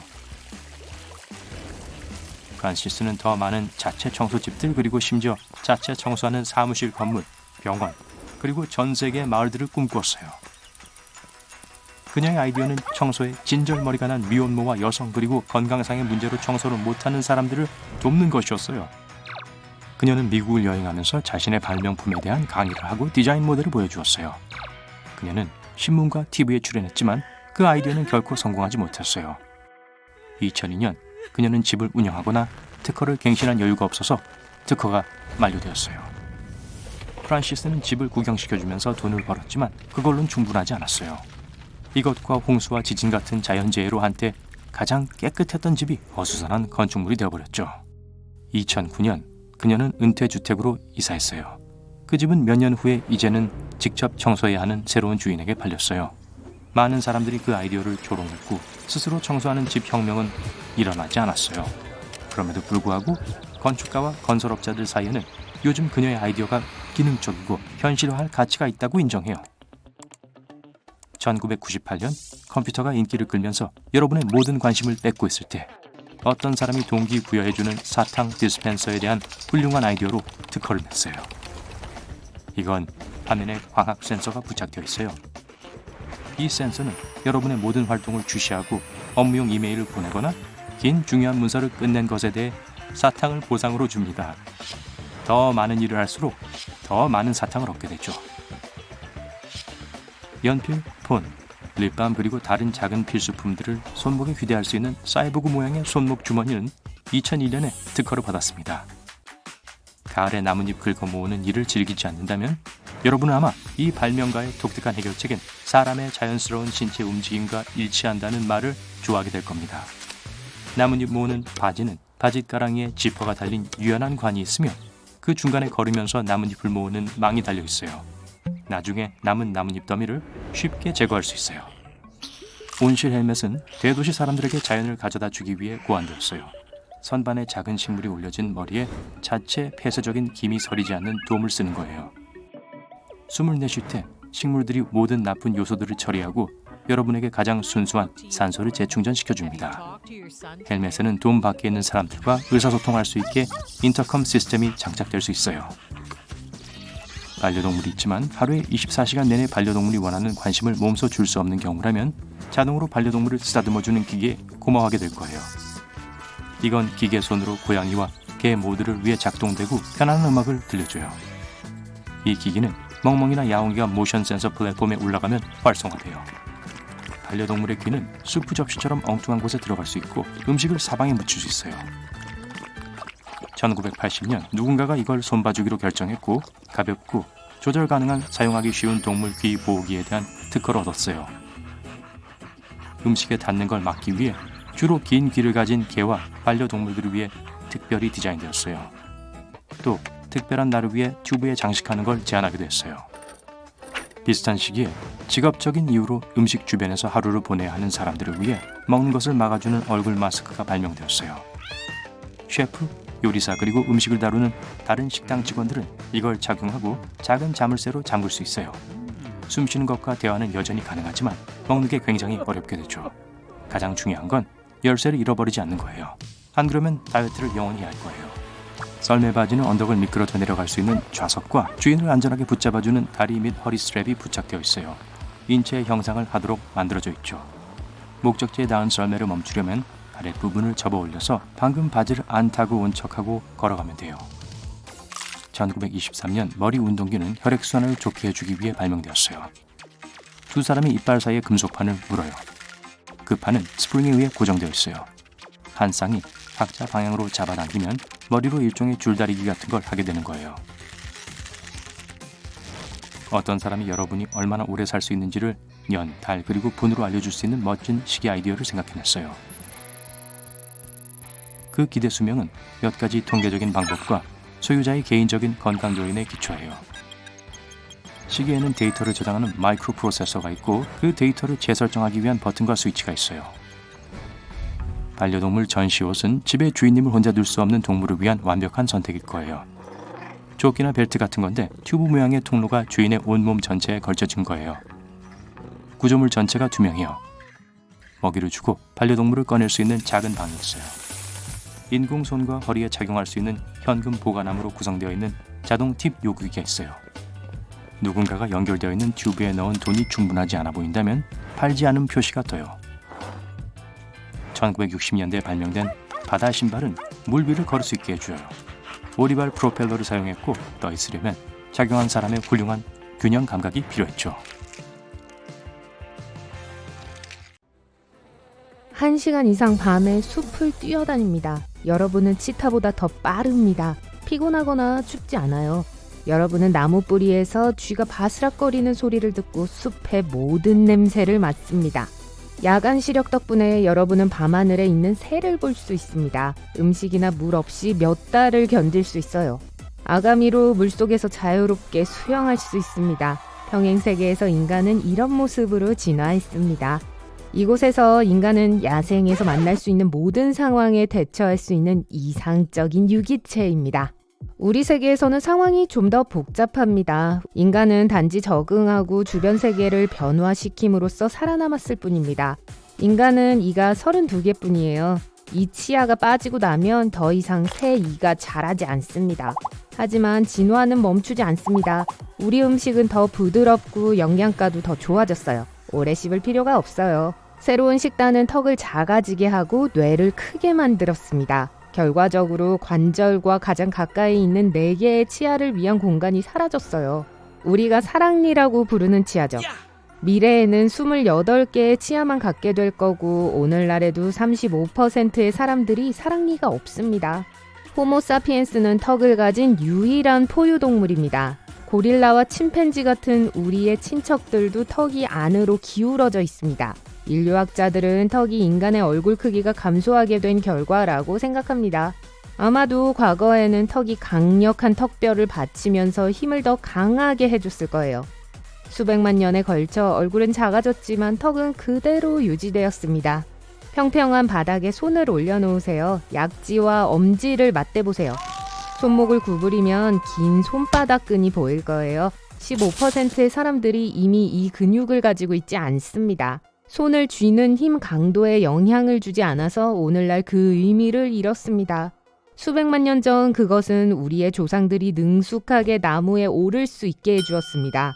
프란시스는 더 많은 자체 청소집들 그리고 심지어 자체 청소하는 사무실 건물, 병원, 그리고 전 세계의 마을들을 꿈꾸었어요. 그녀의 아이디어는 청소에 진절머리가 난 미혼모와 여성 그리고 건강상의 문제로 청소를 못하는 사람들을 돕는 것이었어요. 그녀는 미국을 여행하면서 자신의 발명품에 대한 강의를 하고 디자인 모델을 보여주었어요. 그녀는 신문과 TV에 출연했지만 그 아이디어는 결코 성공하지 못했어요. 2002년 그녀는 집을 운영하거나 특허를 갱신한 여유가 없어서 특허가 만료되었어요. 프란시스는 집을 구경시켜주면서 돈을 벌었지만 그걸로는 충분하지 않았어요. 이것과 홍수와 지진 같은 자연재해로 한때 가장 깨끗했던 집이 어수선한 건축물이 되어버렸죠. 2009년 그녀는 은퇴주택으로 이사했어요. 그 집은 몇 년 후에 이제는 직접 청소해야 하는 새로운 주인에게 팔렸어요. 많은 사람들이 그 아이디어를 조롱했고 스스로 청소하는 집 혁명은 일어나지 않았어요. 그럼에도 불구하고 건축가와 건설업자들 사이에는 요즘 그녀의 아이디어가 기능적이고 현실화할 가치가 있다고 인정해요. 1998년 컴퓨터가 인기를 끌면서 여러분의 모든 관심을 뺏고 있을 때 어떤 사람이 동기부여해주는 사탕 디스펜서에 대한 훌륭한 아이디어로 특허를 냈어요. 이건 화면에 광학 센서가 부착되어 있어요. 이 센서는 여러분의 모든 활동을 주시하고 업무용 이메일을 보내거나 긴 중요한 문서를 끝낸 것에 대해 사탕을 보상으로 줍니다. 더 많은 일을 할수록 더 많은 사탕을 얻게 되죠. 연필, 폰, 립밤 그리고 다른 작은 필수품들을 손목에 휴대할 수 있는 사이보그 모양의 손목 주머니는 2001년에 특허를 받았습니다. 가을에 나뭇잎 긁어 모으는 일을 즐기지 않는다면 여러분은 아마 이 발명가의 독특한 해결책인 사람의 자연스러운 신체 움직임과 일치한다는 말을 좋아하게 될 겁니다. 나뭇잎 모으는 바지는 바짓가랑이에 지퍼가 달린 유연한 관이 있으며 그 중간에 걸으면서 나뭇잎을 모으는 망이 달려 있어요. 나중에 남은 나뭇잎 더미를 쉽게 제거할 수 있어요. 온실 헬멧은 대도시 사람들에게 자연을 가져다 주기 위해 고안되었어요. 선반에 작은 식물이 올려진 머리에 자체 폐쇄적인 김이 서리지 않는 돔을 쓰는 거예요. 숨을 내쉴 때 식물들이 모든 나쁜 요소들을 처리하고 여러분에게 가장 순수한 산소를 재충전시켜줍니다. 헬멧에는 돔 밖에 있는 사람들과 의사소통할 수 있게 인터컴 시스템이 장착될 수 있어요. 반려동물이 있지만 하루에 24시간 내내 반려동물이 원하는 관심을 몸소 줄 수 없는 경우라면 자동으로 반려동물을 쓰다듬어주는 기계에 고마워하게 될 거예요. 이건 기계 손으로 고양이와 개 모두를 위해 작동되고 편안한 음악을 들려줘요. 이 기기는 멍멍이나 야옹이가 모션 센서 플랫폼에 올라가면 활성화돼요. 반려동물의 귀는 수프 접시처럼 엉뚱한 곳에 들어갈 수 있고 음식을 사방에 묻힐 수 있어요. 1980년 누군가가 이걸 손봐주기로 결정했고 가볍고 조절 가능한 사용하기 쉬운 동물 귀 보호기에 대한 특허를 얻었어요. 음식에 닿는 걸 막기 위해 주로 긴 귀를 가진 개와 반려동물들을 위해 특별히 디자인되었어요. 또 특별한 날을 위해 튜브에 장식하는 걸 제한하기도 했어요. 비슷한 시기에 직업적인 이유로 음식 주변에서 하루를 보내야 하는 사람들을 위해 먹는 것을 막아주는 얼굴 마스크가 발명되었어요. 셰프, 요리사 그리고 음식을 다루는 다른 식당 직원들은 이걸 착용하고 작은 자물쇠로 잠글 수 있어요. 숨 쉬는 것과 대화는 여전히 가능하지만 먹는 게 굉장히 어렵게 되죠. 가장 중요한 건 열쇠를 잃어버리지 않는 거예요. 안 그러면 다이어트를 영원히 할 거예요. 썰매 바지는 언덕을 미끄러져 내려갈 수 있는 좌석과 주인을 안전하게 붙잡아주는 다리 및 허리 스트랩이 부착되어 있어요. 인체의 형상을 하도록 만들어져 있죠. 목적지에 닿은 썰매를 멈추려면 아랫부분을 접어 올려서 방금 바지를 안 타고 온 척하고 걸어가면 돼요. 1923년 머리 운동기는 혈액순환을 좋게 해주기 위해 발명되었어요. 두 사람이 이빨 사이에 금속판을 물어요. 그 판은 스프링에 의해 고정되어 있어요. 한 쌍이 각자 방향으로 잡아당기면 머리로 일종의 줄다리기 같은 걸 하게 되는 거예요. 어떤 사람이 여러분이 얼마나 오래 살 수 있는지를 년, 달 그리고 분으로 알려줄 수 있는 멋진 시계 아이디어를 생각해냈어요. 그 기대 수명은 몇 가지 통계적인 방법과 소유자의 개인적인 건강 요인에 기초해요. 시계에는 데이터를 저장하는 마이크로 프로세서가 있고 그 데이터를 재설정하기 위한 버튼과 스위치가 있어요. 반려동물 전시옷은 집에 주인님을 혼자 둘 수 없는 동물을 위한 완벽한 선택일 거예요. 조끼나 벨트 같은 건데 튜브 모양의 통로가 주인의 온몸 전체에 걸쳐진 거예요. 구조물 전체가 투명해요. 먹이를 주고 반려동물을 꺼낼 수 있는 작은 방이 있어요. 인공손과 허리에 착용할 수 있는 현금 보관함으로 구성되어 있는 자동 팁 요구기가 있어요. 누군가가 연결되어 있는 튜브에 넣은 돈이 충분하지 않아 보인다면 팔지 않은 표시가 떠요. 1960년대에 발명된 바다 신발은 물 위를 걸을 수 있게 해줘요. 오리발 프로펠러를 사용했고 떠 있으려면 착용한 사람의 훌륭한 균형 감각이 필요했죠. 1시간 이상 밤에 숲을 뛰어다닙니다. 여러분은 치타보다 더 빠릅니다. 피곤하거나 춥지 않아요. 여러분은 나무 뿌리에서 쥐가 바스락거리는 소리를 듣고 숲의 모든 냄새를 맡습니다. 야간 시력 덕분에 여러분은 밤하늘에 있는 새를 볼 수 있습니다. 음식이나 물 없이 몇 달을 견딜 수 있어요. 아가미로 물속에서 자유롭게 수영할 수 있습니다. 평행세계에서 인간은 이런 모습으로 진화했습니다. 이곳에서 인간은 야생에서 만날 수 있는 모든 상황에 대처할 수 있는 이상적인 유기체입니다. 우리 세계에서는 상황이 좀 더 복잡합니다. 인간은 단지 적응하고 주변 세계를 변화시킴으로써 살아남았을 뿐입니다. 인간은 이가 32개뿐이에요. 이 치아가 빠지고 나면 더 이상 새 이가 자라지 않습니다. 하지만 진화는 멈추지 않습니다. 우리 음식은 더 부드럽고 영양가도 더 좋아졌어요. 오래 씹을 필요가 없어요. 새로운 식단은 턱을 작아지게 하고 뇌를 크게 만들었습니다. 결과적으로 관절과 가장 가까이 있는 4개의 치아를 위한 공간이 사라졌어요. 우리가 사랑니라고 부르는 치아죠. 미래에는 28개의 치아만 갖게 될 거고 오늘날에도 35%의 사람들이 사랑니가 없습니다. 호모사피엔스는 턱을 가진 유일한 포유동물입니다. 고릴라와 침팬지 같은 우리의 친척들도 턱이 안으로 기울어져 있습니다. 인류학자들은 턱이 인간의 얼굴 크기가 감소하게 된 결과라고 생각합니다. 아마도 과거에는 턱이 강력한 턱뼈를 받치면서 힘을 더 강하게 해줬을 거예요. 수백만 년에 걸쳐 얼굴은 작아졌지만 턱은 그대로 유지되었습니다. 평평한 바닥에 손을 올려놓으세요. 약지와 엄지를 맞대보세요. 손목을 구부리면 긴 손바닥끈이 보일 거예요. 15%의 사람들이 이미 이 근육을 가지고 있지 않습니다. 손을 쥐는 힘 강도에 영향을 주지 않아서 오늘날 그 의미를 잃었습니다. 수백만 년 전 그것은 우리의 조상들이 능숙하게 나무에 오를 수 있게 해주었습니다.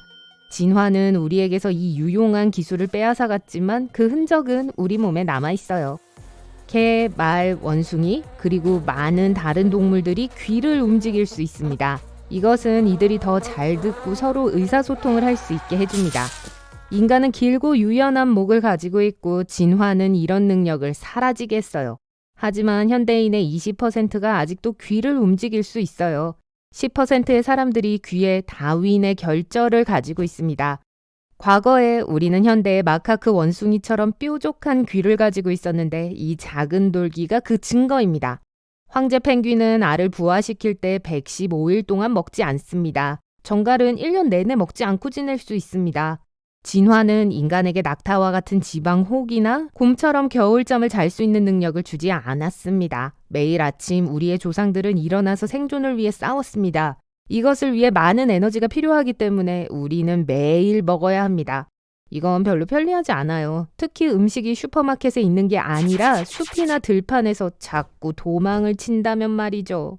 진화는 우리에게서 이 유용한 기술을 빼앗아갔지만 그 흔적은 우리 몸에 남아있어요. 개, 말, 원숭이, 그리고 많은 다른 동물들이 귀를 움직일 수 있습니다. 이것은 이들이 더 잘 듣고 서로 의사소통을 할 수 있게 해줍니다. 인간은 길고 유연한 목을 가지고 있고 진화는 이런 능력을 사라지게 했어요. 하지만 현대인의 20%가 아직도 귀를 움직일 수 있어요. 10%의 사람들이 귀에 다윈의 결절을 가지고 있습니다. 과거에 우리는 현대의 마카크 원숭이처럼 뾰족한 귀를 가지고 있었는데 이 작은 돌기가 그 증거입니다. 황제 펭귄은 알을 부화시킬 때 115일 동안 먹지 않습니다. 정갈은 1년 내내 먹지 않고 지낼 수 있습니다. 진화는 인간에게 낙타와 같은 지방 혹이나 곰처럼 겨울잠을 잘 수 있는 능력을 주지 않았습니다. 매일 아침 우리의 조상들은 일어나서 생존을 위해 싸웠습니다. 이것을 위해 많은 에너지가 필요하기 때문에 우리는 매일 먹어야 합니다. 이건 별로 편리하지 않아요. 특히 음식이 슈퍼마켓에 있는 게 아니라 숲이나 들판에서 자꾸 도망을 친다면 말이죠.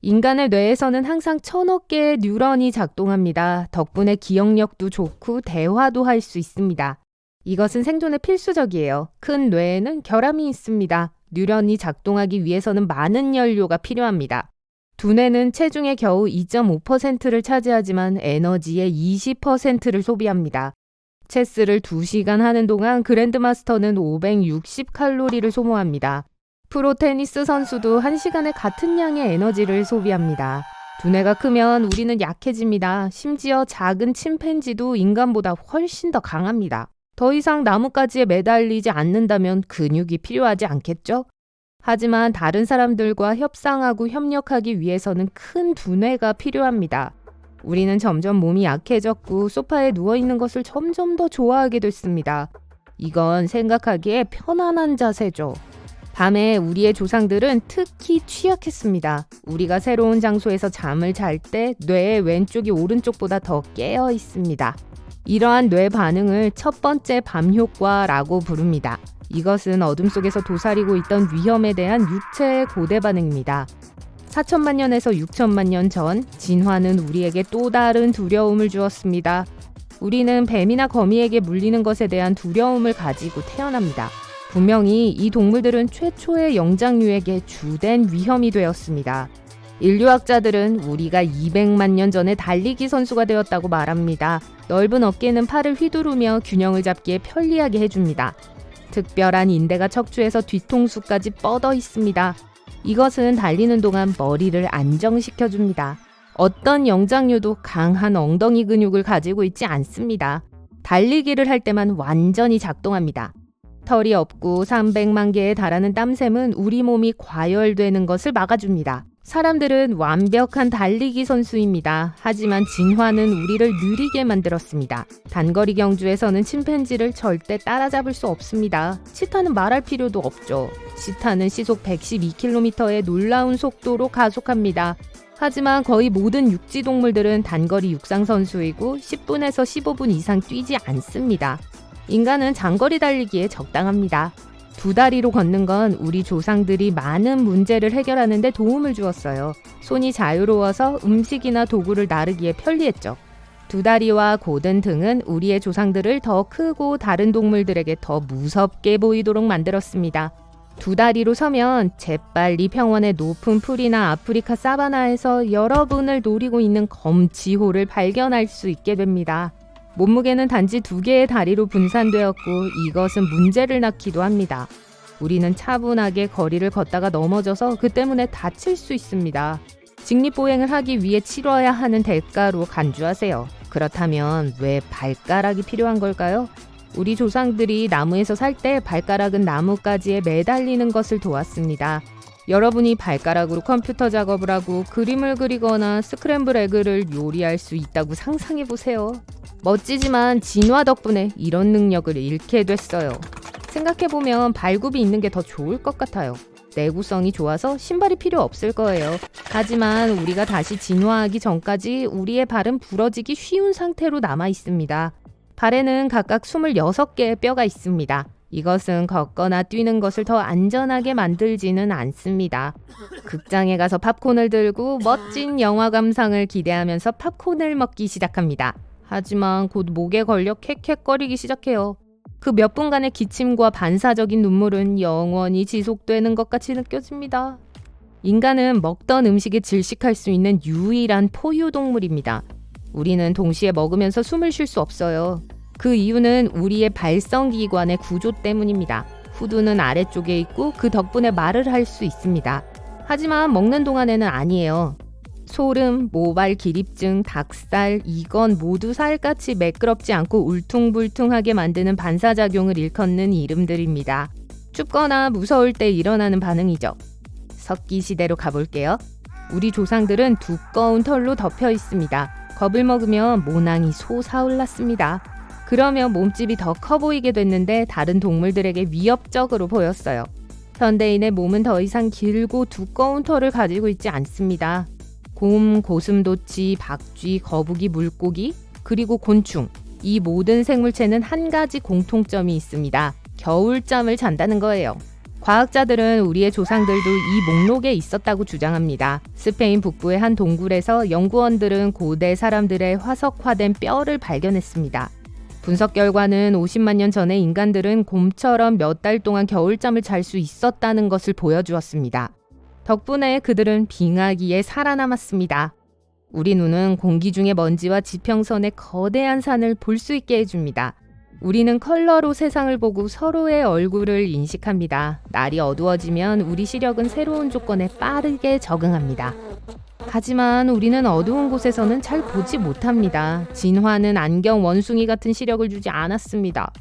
인간의 뇌에서는 항상 1000억 개의 뉴런이 작동합니다. 덕분에 기억력도 좋고 대화도 할 수 있습니다. 이것은 생존에 필수적이에요. 큰 뇌에는 결함이 있습니다. 뉴런이 작동하기 위해서는 많은 연료가 필요합니다. 두뇌는 체중의 겨우 2.5%를 차지하지만 에너지의 20%를 소비합니다. 체스를 2시간 하는 동안 그랜드마스터는 560칼로리를 소모합니다. 프로 테니스 선수도 1시간에 같은 양의 에너지를 소비합니다. 두뇌가 크면 우리는 약해집니다. 심지어 작은 침팬지도 인간보다 훨씬 더 강합니다. 더 이상 나뭇가지에 매달리지 않는다면 근육이 필요하지 않겠죠? 하지만 다른 사람들과 협상하고 협력하기 위해서는 큰 두뇌가 필요합니다. 우리는 점점 몸이 약해졌고 소파에 누워있는 것을 점점 더 좋아하게 됐습니다. 이건 생각하기에 편안한 자세죠. 밤에 우리의 조상들은 특히 취약했습니다. 우리가 새로운 장소에서 잠을 잘 때 뇌의 왼쪽이 오른쪽보다 더 깨어 있습니다. 이러한 뇌 반응을 첫 번째 밤 효과라고 부릅니다. 이것은 어둠 속에서 도사리고 있던 위험에 대한 육체의 고대 반응입니다. 4천만 년에서 6천만 년 전 진화는 우리에게 또 다른 두려움을 주었습니다. 우리는 뱀이나 거미에게 물리는 것에 대한 두려움을 가지고 태어납니다. 분명히 이 동물들은 최초의 영장류에게 주된 위험이 되었습니다. 인류학자들은 우리가 200만 년 전에 달리기 선수가 되었다고 말합니다. 넓은 어깨는 팔을 휘두르며 균형을 잡기에 편리하게 해줍니다. 특별한 인대가 척추에서 뒤통수까지 뻗어 있습니다. 이것은 달리는 동안 머리를 안정시켜줍니다. 어떤 영장류도 강한 엉덩이 근육을 가지고 있지 않습니다. 달리기를 할 때만 완전히 작동합니다. 털이 없고 300만 개에 달하는 땀샘은 우리 몸이 과열되는 것을 막아줍니다. 사람들은 완벽한 달리기 선수입니다. 하지만 진화는 우리를 느리게 만들었습니다. 단거리 경주에서는 침팬지를 절대 따라잡을 수 없습니다. 치타는 말할 필요도 없죠. 치타는 시속 112km의 놀라운 속도로 가속합니다. 하지만 거의 모든 육지 동물들은 단거리 육상 선수이고 10분에서 15분 이상 뛰지 않습니다. 인간은 장거리 달리기에 적당합니다. 두 다리로 걷는 건 우리 조상들이 많은 문제를 해결하는 데 도움을 주었어요. 손이 자유로워서 음식이나 도구를 나르기에 편리했죠. 두 다리와 곧은 등은 우리의 조상들을 더 크고 다른 동물들에게 더 무섭게 보이도록 만들었습니다. 두 다리로 서면 재빨리 평원의 높은 풀이나 아프리카 사바나에서 여러분을 노리고 있는 검지호를 발견할 수 있게 됩니다. 몸무게는 단지 2개의 다리로 분산되었고 이것은 문제를 낳기도 합니다. 우리는 차분하게 거리를 걷다가 넘어져서 그 때문에 다칠 수 있습니다. 직립보행을 하기 위해 치러야 하는 대가로 간주하세요. 그렇다면 왜 발가락이 필요한 걸까요? 우리 조상들이 나무에서 살 때 발가락은 나뭇가지에 매달리는 것을 도왔습니다. 여러분이 발가락으로 컴퓨터 작업을 하고 그림을 그리거나 스크램블 에그를 요리할 수 있다고 상상해보세요. 멋지지만 진화 덕분에 이런 능력을 잃게 됐어요. 생각해보면 발굽이 있는 게 더 좋을 것 같아요. 내구성이 좋아서 신발이 필요 없을 거예요. 하지만 우리가 다시 진화하기 전까지 우리의 발은 부러지기 쉬운 상태로 남아 있습니다. 발에는 각각 26개의 뼈가 있습니다. 이것은 걷거나 뛰는 것을 더 안전하게 만들지는 않습니다. 극장에 가서 팝콘을 들고 멋진 영화 감상을 기대하면서 팝콘을 먹기 시작합니다. 하지만 곧 목에 걸려 캑캑거리기 시작해요. 그 몇 분간의 기침과 반사적인 눈물은 영원히 지속되는 것 같이 느껴집니다. 인간은 먹던 음식에 질식할 수 있는 유일한 포유동물입니다. 우리는 동시에 먹으면서 숨을 쉴 수 없어요. 그 이유는 우리의 발성기관의 구조 때문입니다. 후두는 아래쪽에 있고 그 덕분에 말을 할 수 있습니다. 하지만 먹는 동안에는 아니에요. 소름, 모발 기립증, 닭살, 이건 모두 살같이 매끄럽지 않고 울퉁불퉁하게 만드는 반사작용을 일컫는 이름들입니다. 춥거나 무서울 때 일어나는 반응이죠. 석기 시대로 가볼게요. 우리 조상들은 두꺼운 털로 덮여 있습니다. 겁을 먹으면 모낭이 솟아올랐습니다. 그러면 몸집이 더 커 보이게 됐는데 다른 동물들에게 위협적으로 보였어요. 현대인의 몸은 더 이상 길고 두꺼운 털을 가지고 있지 않습니다. 곰, 고슴도치, 박쥐, 거북이, 물고기, 그리고 곤충. 이 모든 생물체는 한 가지 공통점이 있습니다. 겨울잠을 잔다는 거예요. 과학자들은 우리의 조상들도 이 목록에 있었다고 주장합니다. 스페인 북부의 한 동굴에서 연구원들은 고대 사람들의 화석화된 뼈를 발견했습니다. 분석 결과는 50만 년 전에 인간들은 곰처럼 몇 달 동안 겨울잠을 잘 수 있었다는 것을 보여주었습니다. 덕분에 그들은 빙하기에 살아남았습니다. 우리 눈은 공기 중의 먼지와 지평선의 거대한 산을 볼 수 있게 해줍니다. 우리는 컬러로 세상을 보고 서로의 얼굴을 인식합니다. 날이 어두워지면 우리 시력은 새로운 조건에 빠르게 적응합니다. 하지만 우리는 어두운 곳에서는 잘 보지 못합니다. 진화는 안경 원숭이 같은 시력을 주지 않았습니다.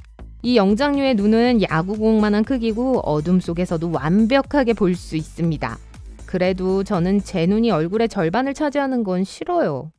이 영장류의 눈은 야구공만한 크기고 어둠 속에서도 완벽하게 볼 수 있습니다. 그래도 저는 제 눈이 얼굴의 절반을 차지하는 건 싫어요.